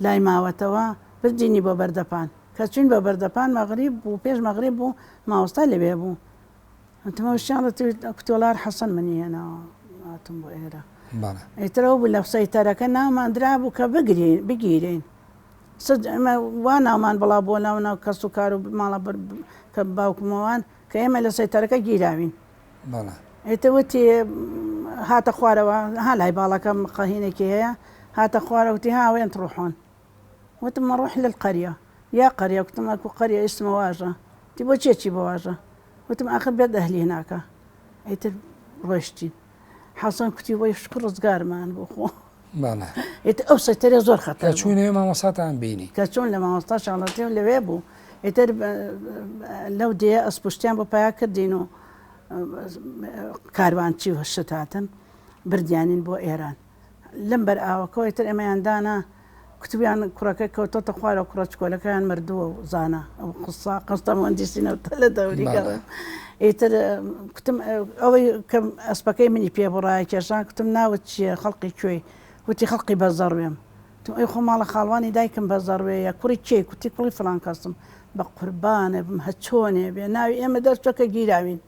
لای ماوەتەوە بردینی بۆ بەردەپان کە چوین بە بەردەپان مەغریب بوو پێش مەغریب بوو ماوەستا لەوێ بوو ئەتمە شیانەتی کتۆلار حەسەن منی هێناوە هاتم بۆ ئێرە ئیترەوە بوو لە سەیتەرەکە ناماندرا بوو کە بگیرین ئەمە وا ناومان بەڵا بۆ ناو کەس و کار و ماڵە کە باوکمەوان کە ئێمە لە سەیتەرەکە گیراوین ئێتەوەتی هاتە خوارەوە ها لای باڵەکەم قەهینێکی هەیە هاتە خوارەوتی هاوێن ڕوحۆن وتم ڕوح للقەریە یا قەریە وتم ئەکو قەریە ئیسمە واژە تی بۆ چێکی بۆ واژە وتم ئاخر بێت ئەهلی هێناکە ئیتر ڕۆیشتین حەسەن کوتی وەی شکر ڕزگارمان بۆ خۆ ئێتر ئەو سەیتەرێ زۆر خەتەر چوونێ مامۆستاتان بینی کە چۆن لە مامۆستا شاڵەتی لەوێ بوو ئیتر لەو دێ ئەسپشتیان بۆ پیا کردین و کاروانچی و شت هاتن بردیانین بۆ ئێران لەم بەر ئاوەکەوە ئیتر ئێمەیاندانا کتوبیان کوڕەکە کەوتۆتە خوارە کوڕەچکۆلەکەیان مردووە و زانە ئەو قسە مهندسینەوە لە دەوری گەڕێ ئیتر کتم ئەوەی کە ئەسپەکەی منی پێ بڕایە کێشان کتم ناوت چییە خەڵقی کوێی وتی خەڵقی بەزەڕوێم ئەی خۆ ماڵە خاڵوانی دایکم بەزەڕوەیە کوڕی کێ کوتی کوڕی فڵان کەسم بە قوربانە بم هەچۆنێ بێ ناوی ئێمە دەرچۆکە گیراوین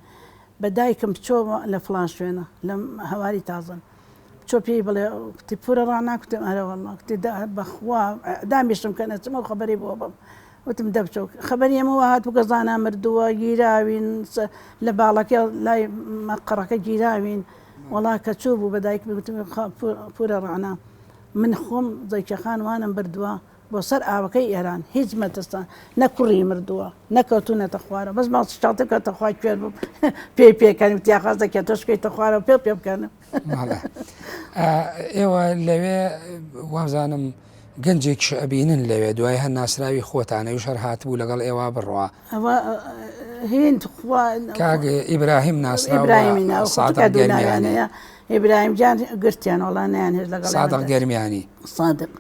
بە دایکم بچۆ لە فڵان شوێنە لە هەواری تازن بچۆ پێی بڵێ کوتی پورە ڕناکوتم ئەرەوەڵ کوتی بەخوا دامیشتم کە نەچمە خەبەری بۆ بم وتم دەبچۆ خەبەری ئێمەوە هات بکە زانا مردووە گیراوین لە باڵەکە لای مەقڕەکە گیراوین وڵا کە چوو بوو بە دایک گوتم پورە ڕانا من خۆم زەیکەخان وانم بردووە بۆ سەر ئاوەکەی ئێران هیچ مەترسان نەکوڕی مردووە نەکەوتونەتە خوارە بەس ماڵشتاتەکەتە خوای کوێر بوو پێی پێکەنیم تیاخواز دەکێت تۆ شکەیتە خوارە پێ بکەنم. ئێوە لەوێ وازانم گەنجێک ئەبینن لەوێ دوای هەر ناسراوی خۆتانەویش هەر هاتبوو لەگەڵ ئێوە بڕوا هند کاگە ئیبراهیم ناسراوە سادق گەرمیانەیە ئیبراهیم جان گرتیان وڵانیان هێز لەگەڵ سادق گەرمیانی سادق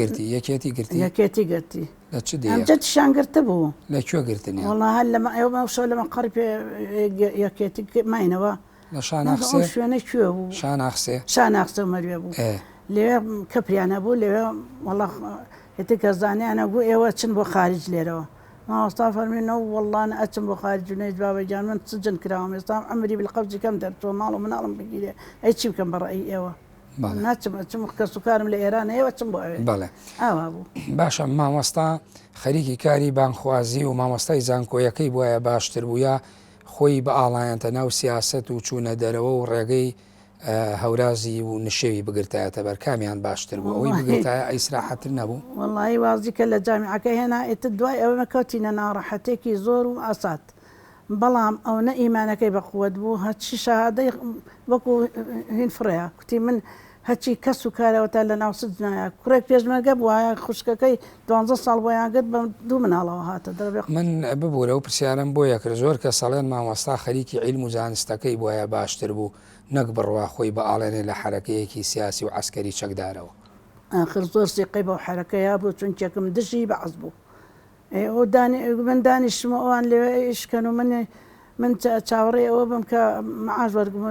گرتی یەکێتی گرتی یەکێتی گرتی لە چ ئەمجەتیشان گرتە بوو لەکوێ گرتنی وڵا هەر لەمە ئێوە شەو لەمە قەڕی یەکێتی ماینەوە لە شاناخسێ شوێنە کوێ بوو شاناخسە مەروێ بوو لێوێ کەپریانە بوو لێوێ وەڵا هێتی کەزانیانە بوو ئێوە چن بۆ خارج لێرەوە ماوەستا فەرمێنەوە وەڵڵانە ئەچم بۆ خارج نەیت بابەجان من سجن کراوە ئێستا ئەمری بالقەوزی کەم دەرچۆ ماڵ و مناڵم بگیرێ ئەی چی بکەم بەڕێی ئێوە ناچم کەس و کارم لە ئێران ئێوە چم بۆ ئەوێ بەڵێ ئاوا بوو باشە مامۆستا خەریکی کاری بانخوازی و مامۆستای زانکۆیەکەی بووە باشتر بووە خۆی بە ئاڵایەنتە ناو سیاست و چوونە دەرەوە و ڕێگەی هەورازی و نشێوی بگرتایەتە بەرکامیان باشتر بوو ئەوەی بگرتایە ئیسراحەتر نەبوو وەڵی وازی کە لە جامیعەکەی هێنا ئێتە دوای ئەوە کەوتینە ناڕەحەتێکی زۆر و ئاسات بەڵام ئەو نە ئیمانەکەی بەقووەت بوو هەچی شەهادەی وەکو هین فڕەیە کوتی من هەچی کەس و کارەوەتا لە ناو سجنایە کوڕێک پێشمەرگە بووایە خوشکەکەی 12 ساڵ بۆیان گرت بە 2 مناڵەوە هاتە دەبێت من ببوورە و پرسیارم بۆ یەکرد زۆر کە سەڵێن مامۆستا خەریکی عیلم و زانستەکەی بۆیە باشتر بوو نەک بڕوا خۆی بە ئاڵێنێ لە حرەکەیەکی سیاسی و عسکەری چەکدارەوە ئاخر زۆر سیقەی بەو حرەکەیە بوو چونکێکم دژی بەعەز بوو من دانیشتمە ئەوان لێوێ شکەن و من چاوەڕێ ئەوە بم کە معاش وەرگم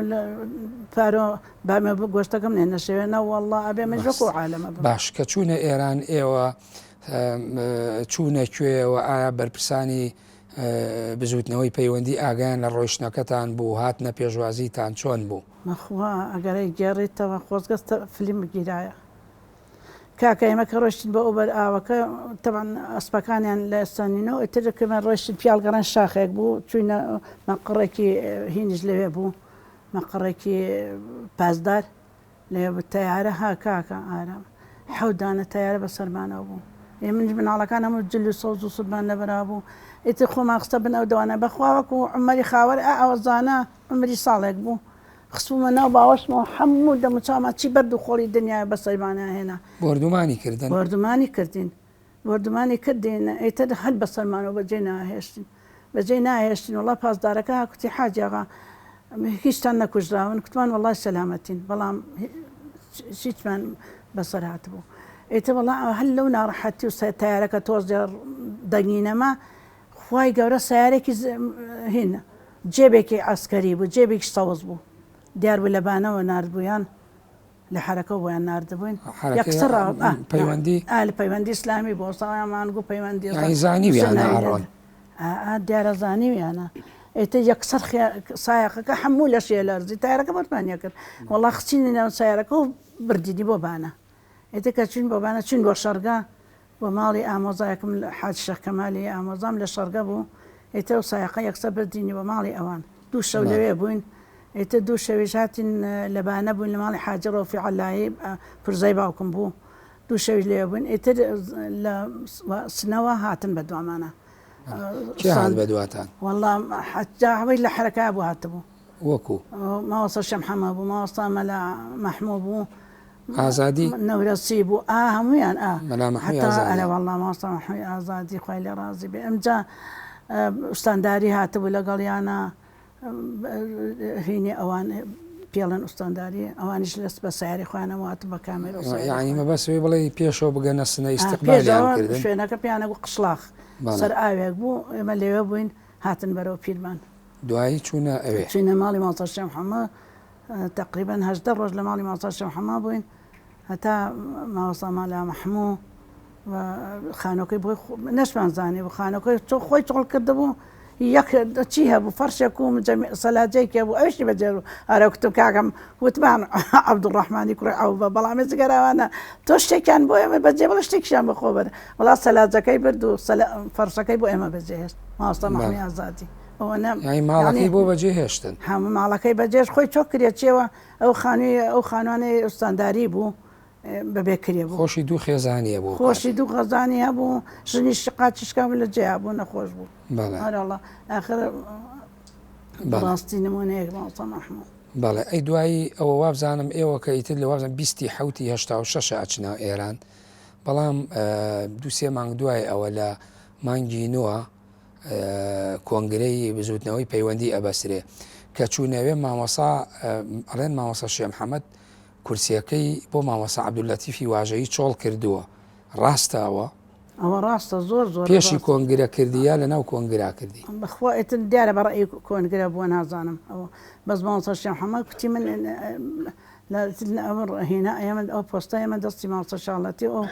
پارۆ بامێ گۆشتەکەم نێ نەشەوێنە وەڵڵا ئەبێ من وەکو عالەمە باش کە چوونە ئێران ئێوە چوونە کوێەوە ئایا بەرپرسانی بزوتنەوەی پەیوەندی ئاگیان لە ڕۆیشتنەکەتان بوو هاتنە پێشوازیتان چۆن بوو مەخوا ئەگەرەی گێڕێتەوە خۆزگەستە فلیم گیرایە کاکە ئێمە کە ڕۆشتین بە ئەوبەر ئاوەکە تەبەن ئەسپەکانیان لە ئێستانینەوە ئێترکەمە ڕۆشتین پیاڵگەڕان شاخێک بوو چوینە مەقڕێکی هینیش لەوێ بوو مەقڕێکی پازدار لێ تەیارە ها کاکە ئارام حەودانە تەیارە بە سەرمانەوە بوو منش مناڵەکان هەموو جل و سەوز و سوبان لەبەرا بوو ئیتر خۆمان خستە بن ئەو دەوانە بەخواوەکو عمەری خاوەر ئەوەزانە عمری ساڵێک بوو خسوومە ناو باوەشمەوە هەموو دەموچاما چی بەرد و خۆڵی دنیای بە سەرمانە هێنا بردومانی کردن وەردومانی کردین ئیتر هەر بە سەرمانەوە بەجێ ناهێشتین بەجێ ناهێشتین وڵا پاسدارەکە کوتی حاجیاغا هیچتان نەکوژراون کوتمان وڵای سەلامەتین بەڵام هیچمان بەسەر هاتبوو ئیتر وڵا هەر لەو ناڕەحەتی و تایارەکە تۆز دەنگینەما خوای گەورە سیارێکی هینە جێبێکی ئاسکەری بوو جێبێکی سەوز بوو دیار بوو لەبانەوە نردبوویان لە حرەکە بۆیان نردبووین یەکسەر پەیوەندی ئیسلامی بۆ ساڵیان گو پەیوەندی دیارە زانیویانە ئێتە یەکسەر سایەقەکە هەموو لە شێ لەرزی تایارەکە بەتمانە کرد وەڵا خچینی ناو سایارەکە و بردیدی بۆ بانە ئێتە کە چین بۆ بانە چین بۆ شەرگا بۆ ماڵی ئامۆزایەکەم حاج شەخ کەمالی ئامۆزام لە شەرگە بوو ئێتە و سایەقە یەکسەر بردینی بۆ ماڵی ئەوان 2 شەو لەوێ بووین ئێتە 2 شەویش هاتین لەبانە بووین لە ماڵی حاجە ڕۆفی عەلایی پرزای باوکم بوو 2 شەویش لێ بووین ئێتر لە سنەوە هاتن بە دوامانە بە دواتان وەڵام حەجاوەی لە حرەکە بوو هاتبوو وەکو ماوەسە شەمحەمە بوو ماوەستا مەلا مەحموو بوو ئازادی نەورەسی بوو هەمویان ئەرە وەڵام ماوەستا مەحمووی ئازادی خوای لێ ڕازی بێ ئەمجا ئوستانداری هاتبوو لەگەڵیانە هینی ئەوان پێڵەن ئوستانداری ئەوانیش لەست بە سیاری خوانەوە هاتم بە کامێرە یعنی مەبەسەوەی بڵێ پێشەوە بگەنە سنە ئیستیقبالیان کردن شوێنەکە پیانە بوو قشلاخ سەر ئاوێک بوو ئێمە لێوە بووین هاتن بەرەوە پیرمان دوایی چوونە ئەوێ چوینە ماڵی ماڵسەر شەمحەمە تقریبا 18 ڕۆژ لە ماڵی ماڵسەر شەمحەمە بووین هەتا ماوەسا مالا مەحموو خانۆکەی بۆی نەشمان زانێ بوو خانۆکەی خۆی چۆڵ کردبوو یەک چی هەبوو فەرشێک و سەلاجەیەکی بوو ئەوشی بەجێر و ئارەکتم کاکەم وتمان عەبدوڕەحمانی کوڕی عەوف بەڵام جگەراوانە تۆ شتێکیان بۆ ئێمە بەجێ بڵێ شتێکیان بەخۆ بەرە وڵا سەلاجەکەی برد و فەرشەکەی بۆ ئێمە بەجێهێشت ماوەستا مەحمووی ئازادی ماڵەکەی بۆ بەجێ هێشتن هەموو ماڵەکەی بەجێش خۆی چۆ کرێت چێوە ئەو خانوانەی ئوستانداری بوو بەبێکرێ بوو خۆشی دوو خێزانیە بوو خۆشی دوو غەزانی هەبوو ژنی شقاچشکام لە جێ بوو نەخۆش بوو هەرڵە ئاخر ڕاستی نمونەیەک ماوەسا مەحموود بەڵێ ئەی دوایی ئەوە وابزانم ئێوە کە ئیتر لە وابزان 26 ئەچنە ئێران بەڵام 2-3 مانگ دوای ئەوە لە مانگی نووە کۆنگرەی بزوتنەوەی پەیوەندی ئەبەسرێ کە چوونەوێ مامۆسا ئەڵێن مامۆسا شێخ محەممەد کورسیەکەی بۆ مامۆسا عەبدولەتیفی واژەیی چۆڵ کردووە ڕاستەوە ئەوە ڕاستە زۆر پێشی کۆنگرە کردیە لە ناو کۆنگرا کردی بەخوا ئێتر دیارە بەڕێی کۆنگرە بووە نازانم ئەوە بەس مامۆستا شێخ محەممەد کوتی من ئەمە هێنا ئەمە ئەو پۆستە ئێمە دەستی مامۆستا شاڵەتی ئەو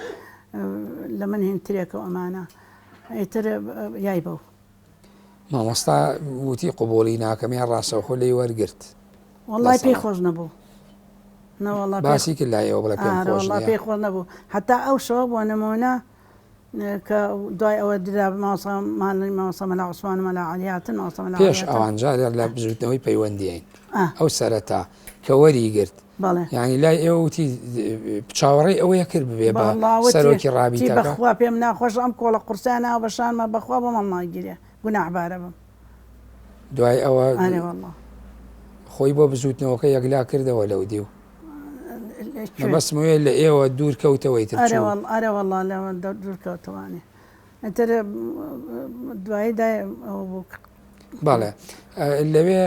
لە من هێنترێکە ئەمانە ئیتر یای بەو مامۆستا وتی قوبولی ناکەمیان ڕاستەوخۆ لێی وەرگرت وڵای پێی خۆش نەبوو باسی کرد لایەوە بڵێ پێی خۆش نەبوو حتا ئەو شەوە بۆ نمونە کە دوای ئەوە درا مامۆستا مەلا عوسمان و مەلا عەلیاتن پێش ئەوانجا لە بزوتنەوەی پەیوەندیین ئەو سەرەتا کە وەریگرت یعنی لای ئێوە وتی چاوەڕێی ئەوەیە کرد ببێ بە سەرۆکی ڕابیتەکە بەخوا پێم ناخۆش ئەم کۆڵە قورسانە بەشانمە بەخوا بۆ مەڵ ناگیرێ گوناحبارە بم دوای ئەوە خۆی بۆ بزوتنەوەکە یەکلا کردەوە لەو دیو بەسموێ لە ئێوە دوور کەوتەوەی تر ئەرە وەڵا لەوە دوور کەوتەوانێ ئەتر دواییدا بەڵێ لەوێ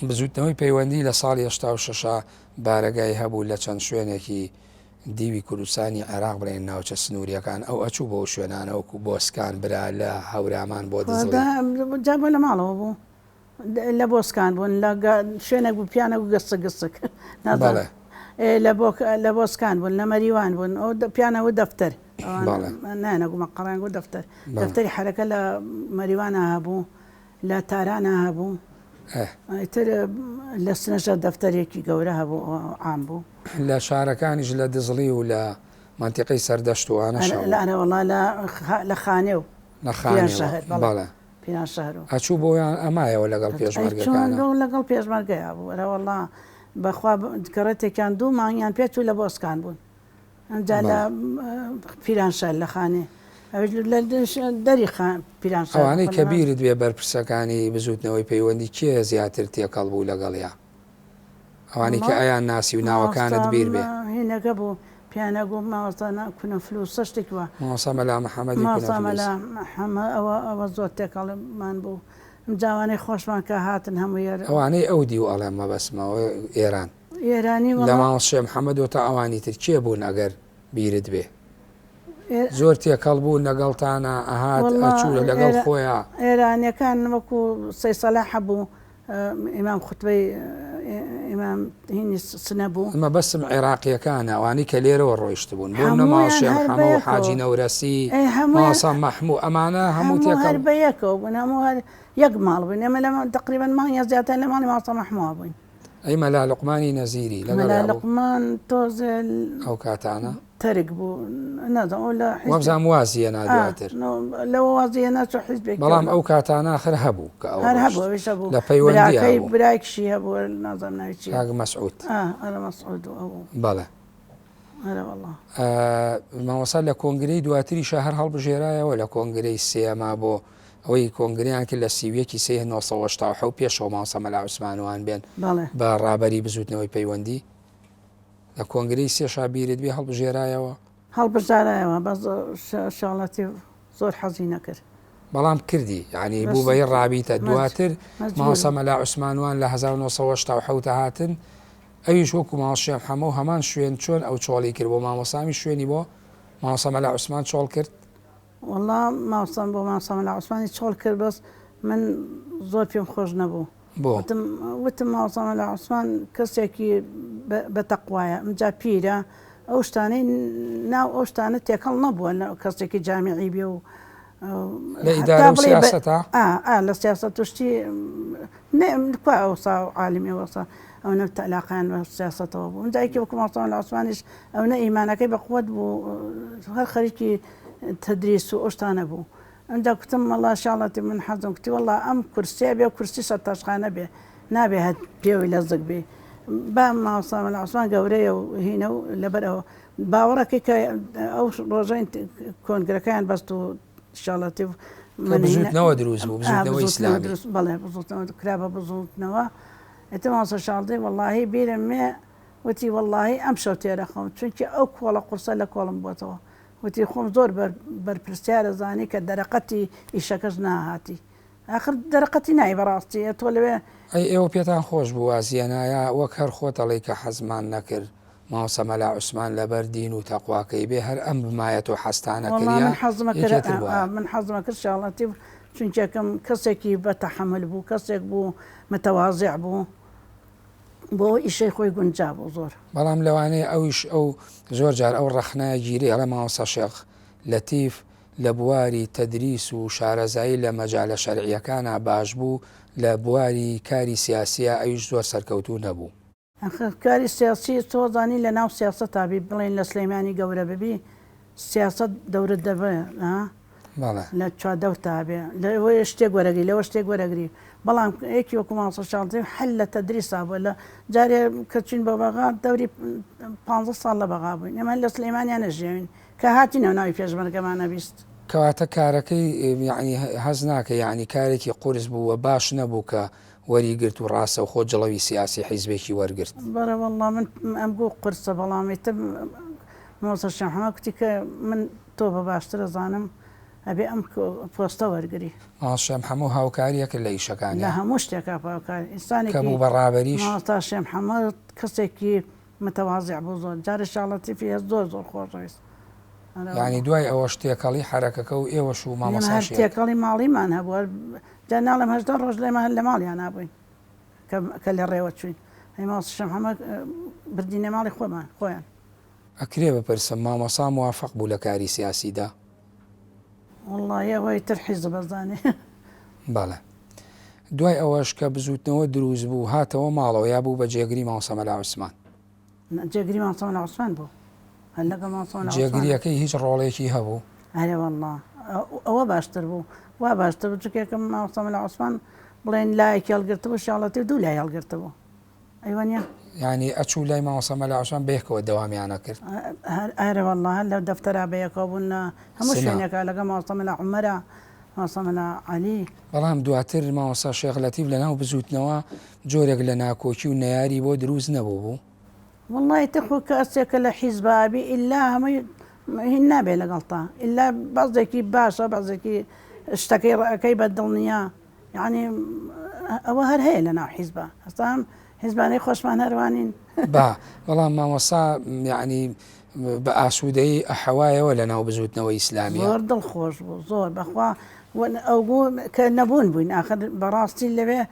بزوتنەوەی پەیوەندی لە ساڵی 86 بارەگای هەبوو لە چەند شوێنێکی دیوی کوردستانی عێراق بڵێن ناوچە سنووریەکان ئەو ئەچوو بۆ شوێنانەوەکو بۆسکان برا لە هەورامان بۆ جابە لە ماڵەوە بوو لە بۆسکان بوون لە شوێنێک بوو پیانە و گەستە گستک لە بۆسکان بوون لە مەریوان بوون ئەو پیانەوە دەفتەر نانەگومە قەڕانگ و دەفتەری حرەکە لە مەریوانە هەبوو لە تارانە هەبوو ئیتر لە سنەژە دەفتەرێکی گەورە هەبوو عام بوو لە شارەکانیش لە دزڵی و لە منتیقەی سەردەشتوانە وڵا لە خانێ و لە خانێ پیان شەهر ئەچوو بۆیان ئەمایەوە لەگەڵ پێشمەرگەکان لەگەڵ پێشمەرگەیە بوو ئەرەوەڵا بەخوا کەڕەتێکیان دوو مانگیان پێچوو لە بۆسکان بوون ئەمجا لە پیرانشار لە خانێ دەری پیرانشار ئەوانەی کە بیرت بێ بەرپرسەکانی بزوتنەوەی پەیوەندی کێ زیاتر تێکەڵ بوو لەگەڵیا ئەوانی کە ئەیان ناسی و ناوەکانت بیر بێ هێنەکە بوو پیانەگو ماوەستانە کونە فلوسە شتێکوە مامۆستا مەلا محەممەدی ئەوە زۆر تێکەڵمان بوو جاوانەی خۆشمان کە هاتن هەموو ئەوانەی ئەو دی و ئەڵێن مەبەسمەوە ئێران ئێرانی لە مامۆستا شێخ محەممەدەوە تا ئەوانی تر کێ بوون ئەگەر بیرت بێ زۆر تێکەڵ بوو لەگەڵتانە ئەهات ئەچوو لەگەڵ خۆیان ئێرانیەکان وەکو سەیسەلاح هەبوو ئیمام خوتبەی ئیمام هینی سنە بوو ئەمە بەسم عێراقیەکانە ئەوانی کە لێرەوە ڕۆیشت بوون بۆ نەماوە شێخ محەممەد و حاجی نەورەسی مامۆستا مەحموود ئەمانە هەموو تێکەڵ بەیەکەوە بوون هەموو یەک ماڵ بووین ئێمە لە تقریبا مانگی زیاتر لە ماڵی مامۆستا مەحموود بووین ئەی مەلا لوقمانی نەزیری مەلا لوقمان تۆزە ئەو کاتانە تەرک بوو وەبزان وازیە نادواتر لەوە وازیە ناچۆ حیزبێک بەڵام ئەو کاتانە آخر هەبوو کە هەبوو لە پەیوەندی برایکشی هەبوو نازانم ناوی چییە کاک مەسعود مەسعود بەڵێ مامۆستا لە کۆنگرەی دواتریشە هەر هەڵبژێرایەوە لە کۆنگرەی سێما بۆ ئەوەی کۆنگریان کرد لە سیویەکی 1970 پێشەوە مامۆستا مەلا عوسمانوان بێن بە ڕابەری بزوتنەوەی پەیوەندی لە کۆنگرەی سێشا بیرت بێ هەڵبژێرایەوە هەڵبژارایەوە بە شاڵەتی زۆر حەزی نەکرد بەڵام کردی یعنی بوو بەی ڕابیتە دواتر مامۆستا مەلا عوسمانوان لە 1970 هاتن ئەویش وەکو مامۆستا شێخ محەممەد هەمان شوێن چۆن ئەو چۆڵی کرد بۆ مامۆستامی شوێنی بۆ مامۆستا مەلا عوسمان چۆڵ کرد وەڵا مامۆستا بۆ مامۆستا مەلا عوسمانی چۆڵ کرد بەس من زۆر پێم خۆش نەبوو وتم مامۆستا مەلا عوسمان کەسێکی بەتەقوایە ئەمجا پیرە ئەو شتانەی ناو ئەو شتانە تێکەڵ نەبووە کەسێکی جامیعی بێ و لە ئیدارە و سیاسەتە لە سیاسەت توشتی ئەوسا عالمی وەسا ئەو نەوتە علاقیان بە سیاسەتەوە بوو ئەمجایکی وەکو مامۆستا مەلا عوسمانیش ئەو نە ئیمانەکەی بەقووەت بوو هەر خەریکی تدریس و ئەو شتانە بوو ئەمجا کوتم وەڵا شاڵەتی من حەزم کوتی وەڵا ئەم کورسیە بێ کورسی سەرتاشخانە بێ نابێ هەت پێوەی لەزگ بێ با ماوەسا مەلا عوسمان گەورەیە و هینە و لەبەرەوە باوەڕەکەی کە ئەو ڕۆژین کۆنگرەکەیان بەست و شڵەتی بزوتنەوە دروست بوو بزوتنەوەی ئیسلامی بەڵێ بزوتنەوە کرا بە بزوتنەوە ئێتە ماوەسا شاڵدەی وەڵاهی بیرم مێ وتی وەڵاهی ئەم شەو تێرە خۆم چونکی ئەو کۆڵە قورسە لە کۆڵم بۆتەوە وتی خۆم زۆر بەرپرسیارە زانی کە دەرەقەتی ئیشەکەش ناهاتی آخر دەرەقەتی نای بەڕاستی تۆ لەوێ ئەی ئێوە پێتان خۆش بوو وازیەنایە وەک هەر خۆتەڵی کە حەزمان نەکرد ماوەسە مەلا عوسمان لەبەر دین و تەقواکەی بێ هەر ئەم بمایەت و حەستانە من حەزمە کرد شاڵەتی چونکەکەم کەسێکی بەتەحەمل بوو کەسێک بوو متەواضع بوو بۆ ئیشەی خۆی گونجا بوو زۆر بەڵام لەوانەیە ئەویش ئەو زۆر جار ئەو ڕەخنایە گیری ئەڵە ماوەسە شێخ لەتیف لە بواری تەدریس و شارەزایی لە مەجالە شەرعیەکانە باش بوو لە بواری کاری سیاسیە ئەویش زۆر سەرکەوتوو نەبوو کاری سیاسی تۆزانی لە ناو سیاست تابی بڵێن لە سلەیمانی گەورە ببی سیاست دەورت دەبێ لە چوادەوت تابێ لەوەی شتێک وەرەگری لەوە شتێک وەرەگری بەڵام یەکی وەکو ماوەسە شاڵدەی هەل لە تەدریسا بووە لە جارێ کە چین بە بەغا دەوری 15 ساڵ لە بەغا بووین ئێمە لە سلەیمانیان نەژێوین کە هاتینەوە ناوی پێشمەرگەمانە بیست کەواتە کارەکەی یعنی هەز ناکە یعنی کارێکی قورس بووە باش نەبوو کە وەریگرت و ڕاستە و خۆ جڵەوی سیاسی حیزبێکی وەرگرت بەرە وەڵڵا من ئەم بوو قورسە بەڵامیتە مۆسە شەحمە کوتی کە من تۆ بە باشترە زانم ئەبێ ئەم پۆستە وەرگری ماشەم هەموو هاوکاریەکە لە ئیشەکانی لە هەموو شتێکا پاوکاری ئینسانێکی بوو بەڕابەریش تا شێم حەمە کەسێکی متەواضع بوو زۆر جارە شاڵەتی فێ زۆر زۆر خۆشەویست یعنی دوای ئەوە شتێکەڵی حرەکەکە و ئێوەش و مامۆستا شتێکەڵی ماڵیمان هەبووە جا ناڵم هەشتا ڕۆژ لێمان لە ماڵیان نابووین کە لە ڕێوە چوین ئەی ماوەسە شەم هەمە بردینە ماڵی خۆمان خۆیان ئەکرێ بپرسم مامۆسا موافق بوو لە کاری سیاسیدا وەڵڵی ئەوەی تر حیزب بەزانێ بەڵێ دوای ئەوەش کە بزوتنەوە دروست بوو هاتەوە ماڵەوە یا بوو بە جێگری ماوەسە مەلا عوسمان جێگری ماوەسە مەلا عوسمان بوو هەر لەگەڵ ماوەسە مەلا عوسمان جێگریەکەی هیچ ڕۆڵێکی هەبوو ئەرێ وەڵڵا ئەوە باشتر بوو وا باشتر بوو چکێکم ماوەسە مەلا عوسمان بڵێن لایەکی هەڵگرتبوو شاڵەتی دوو لای هەڵگرتبوو ئەیوانە یعنی ئەچوو لای ماوەسە مەلا عوسمان بەیەکەوە دەوامیانە کرد ئەرێ وەڵڵا هەر لە دەفتەرا بەیەکەوە بوون هەموو شوێنێکە لەگەڵ ماوەسە مەلا عومەرە ماوەسە مەلا عەلی بەڵام دواتر ماوەسا شێخ لەتیف لەناو بزوتنەوە جۆرێک لە ناکۆکی و نەیاری بۆ دروست نەبوو بوو وڵڵی تەخۆ کەسێکە لە حیزبابی ئللا هەمووی هین نابێ لەگەڵتا ئللا بەزێکی باشە بەزێکی شتەکەی ڕەکەی بەدڵنیە یعنی ئەوە هەر هەیە لە ناو حیزبە هەستام حیزبانەی خۆشمان هەروانین بەڵام مامۆسا یعنی بە ئاسوودەی ئەحەوایەوە لە ناو بزوتنەوەی ئیسلامی زۆر دڵخۆش بوو زۆر بەخوا ئەو بوو کە نەبوون بووین آخر بەڕاستی لەوێ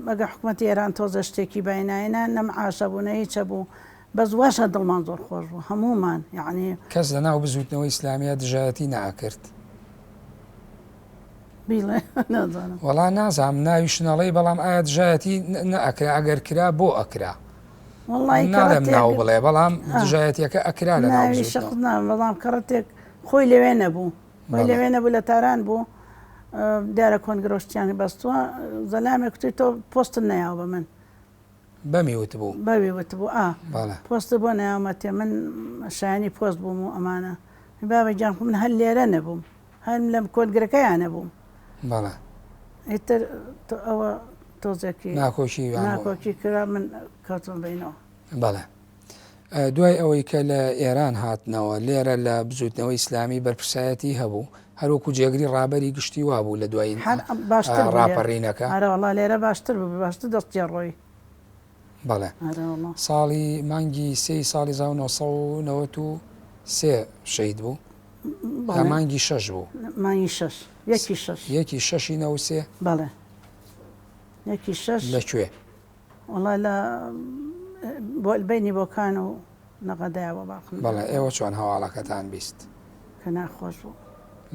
ئەگە حکوومەتی ئێران تۆزە شتێکی باینایە نەمعاشە بوو نە هیچە بوو بەس واشە دڵمان زۆر خۆش بوو هەمومان یعنی کەس لە ناو بزوتنەوەی ئیسلامیە دژایەتی ناکرد بیڵێ نازانم وەڵا نازانم ناوی شنەڵەی بەڵام ئایا دژایەتی نەئەکرا ئەگەر کرا بۆ ئەکرا ناڵێم ناو بڵێ بەڵام دژایەتیەکە ئەکرا لە ناو بەڵام کەڕەتێک خۆی لەوێ نەبوو خۆی لەوێ نەبوو لە تاران بوو دیارە کۆنگرۆشتیانی بەستووە زەلامێک کوتی تۆ پۆستت نەیاو بە من بەمیوت بوو بەویوت بوو پۆست بۆ نەیاومەتێ من شایانی پۆست بووم و ئەمانە بابە گیان من هەر لێرە نەبووم هەر لە کۆنگرەکەیان نەبووم بەڵێ ئیتر ئەوە تۆزێکی ناکۆکی کرا من کەوتم بینەوە بەڵێ دوای ئەوەی کە لە ئێران هاتنەوە لێرە لە بزوتنەوەی ئیسلامی بەرپرسایەتی هەبوو هەروەکو جێگری ڕابەری گشتی وا بوو لە دوای ڕاپەڕینەکە هەرەوەڵا لێرە باشتر بوو باشتر دەستی ڕۆی بەڵێ ساڵی مانگی سێ ساڵی 1993 شەید بوو مانگی 6 بوو مانگی 6 یەکی شەشی 93 بەڵێ یەکی 6 لەکوێ وڵای لە بینی بۆکان و نەقەدایەوە باخن بەڵێ ئێوە چۆن هەواڵەکەتان بیست کە ناخۆش بوو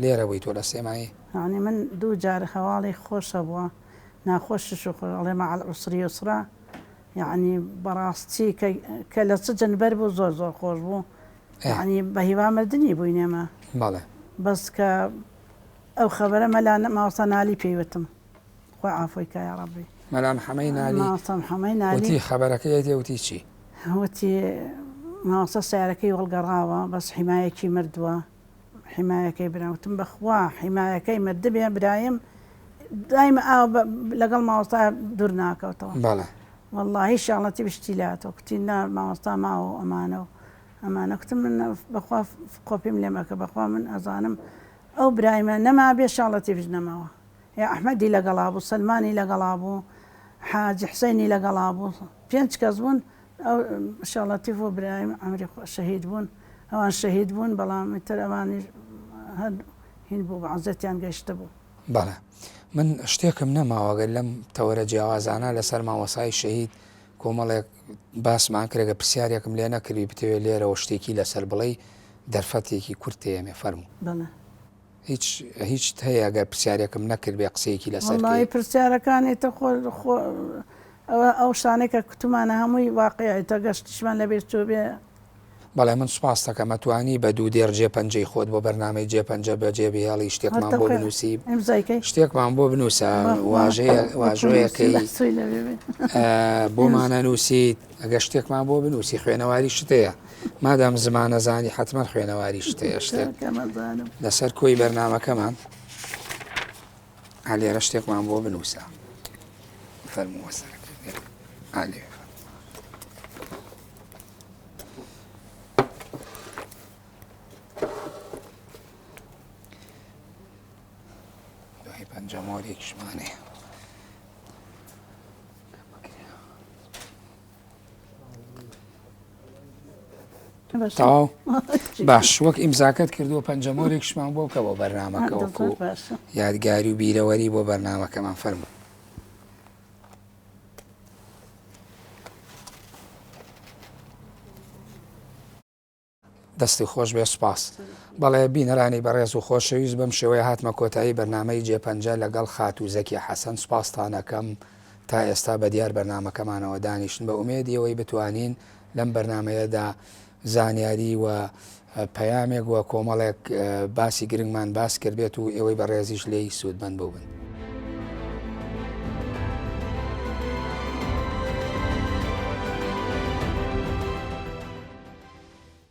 لێرە بووی تۆ لە سێمایی یعنی من دوو جار هەواڵی خۆشە بووە ناخۆشش و ئەڵێ مع العسری یسرا یعنی بەڕاستی کە لە سجن بەر بوو زۆر زۆر خۆش بوو یعنی بە هیوامردنی بووین ئێمە بەڵێ بەس کە ئەو خەبەرە مەلا ماوەسە نالی پێیوتم خۆی عافۆی کا یا ڕەبی مەلام حەمەی نالی ماوەسا محەمەد نالی وتی خەبەرەکەی وتی چی؟ وتی ماوەسا سیارەکەی وەڵگەڕاوە بەس حیمایەکی مردووە حیمایەکەی براوتم بەخوا حیمایەکەی مردبێ برایم دایمە ئاو لەگەڵ ماوەستا دوور ناکەوتەوە بەڵێ واللهی شاڵەتی بشتی لاتەوە کوتی نا ماوەستا ماوە ئەمانە و ئەمانە کتم من بەخوا کۆپیم لێمەکە بەخوا من ئەزانم ئەو برایمە نەما بێ شاڵەتی بژ نەماوە یا ئەحمەدی لەگەڵا بوو سلمانی لەگەڵا بوو حاجی حسینی لەگەڵا بوو 5 کەس بوون ئەو شاڵەتی بۆ برایم ئەمری شەهید بوون ئەوان شەهید بوون بەڵام تر ئەوانی هەر هین بوو بەعزەتیان گەشتە بوو بەڵێ من شتێکم نەماوەگەر لەم تەوەرە جیاوازانە لەسەر مامۆسای شەهید کۆمەڵێک باسمان کرێگە پرسیارێکم لێ نەکردی بتەوێت لێرەوە شتێکی لەسەر بڵێ دەرفەتێکی کورتێمێ فەرموو بەڵێ هیچ هەیە ئەگەر پرسیارێکم نەکرد بێ قسەیەکی لەسەر وڵی پرسیارەکانێتە ئەو شانێکە کتومانە هەمووی واقعیتە گەشتیشمان لەبێت چۆ بێ بەڵێ من سوپاس دەکەم مەتوانی بە دوو دێر جێپەنجەی خۆت بۆ بەرنامەی جێپەنجە بە جێبهێڵی شتێکمان بۆ بنووسی شتێکمان بۆ بنووسە واژەیەکەی بۆمانە نووسیت ئەگە شتێکمان بۆ بنووسی خوێنەواری شتەیە مادام زمانە زانی حتمما خوێنەواری شتەیە شتێک لەسەر کۆی بەرنامەکەمان لێرە شتێکمان بۆ بنووسە فەرمووە سەرەکە پەنجەمۆرێکشمانەیە تاو باش وەک ئیمزاکەت کردووە پەنجەمۆرێکشمان بۆ بکە بۆ بەرنامەکەوەکو یادگاری و بیرەوەری بۆ بەرنامەکەمان فەرموو دەستی خۆش بێ سوپاس بەڵێ بینەرانی بەڕێز و خۆشەویست بەم شێوەیە هاتمە کۆتایی بەرنامەی جێپەنجە لەگەڵ خات و زەکی حەسەن سوپاستانەکەم تا ئێستا بە دیار بەرنامەکەمانەوە دانیشتن بە ئومێدیەوەی بتوانین لەم بەرنمەیەدا زانیاری و پەیامێک وە کۆمەڵێک باسی گرنگمان باس کردێت و ئێوەی بەڕێزیش لێی سوودمەند بوو بن.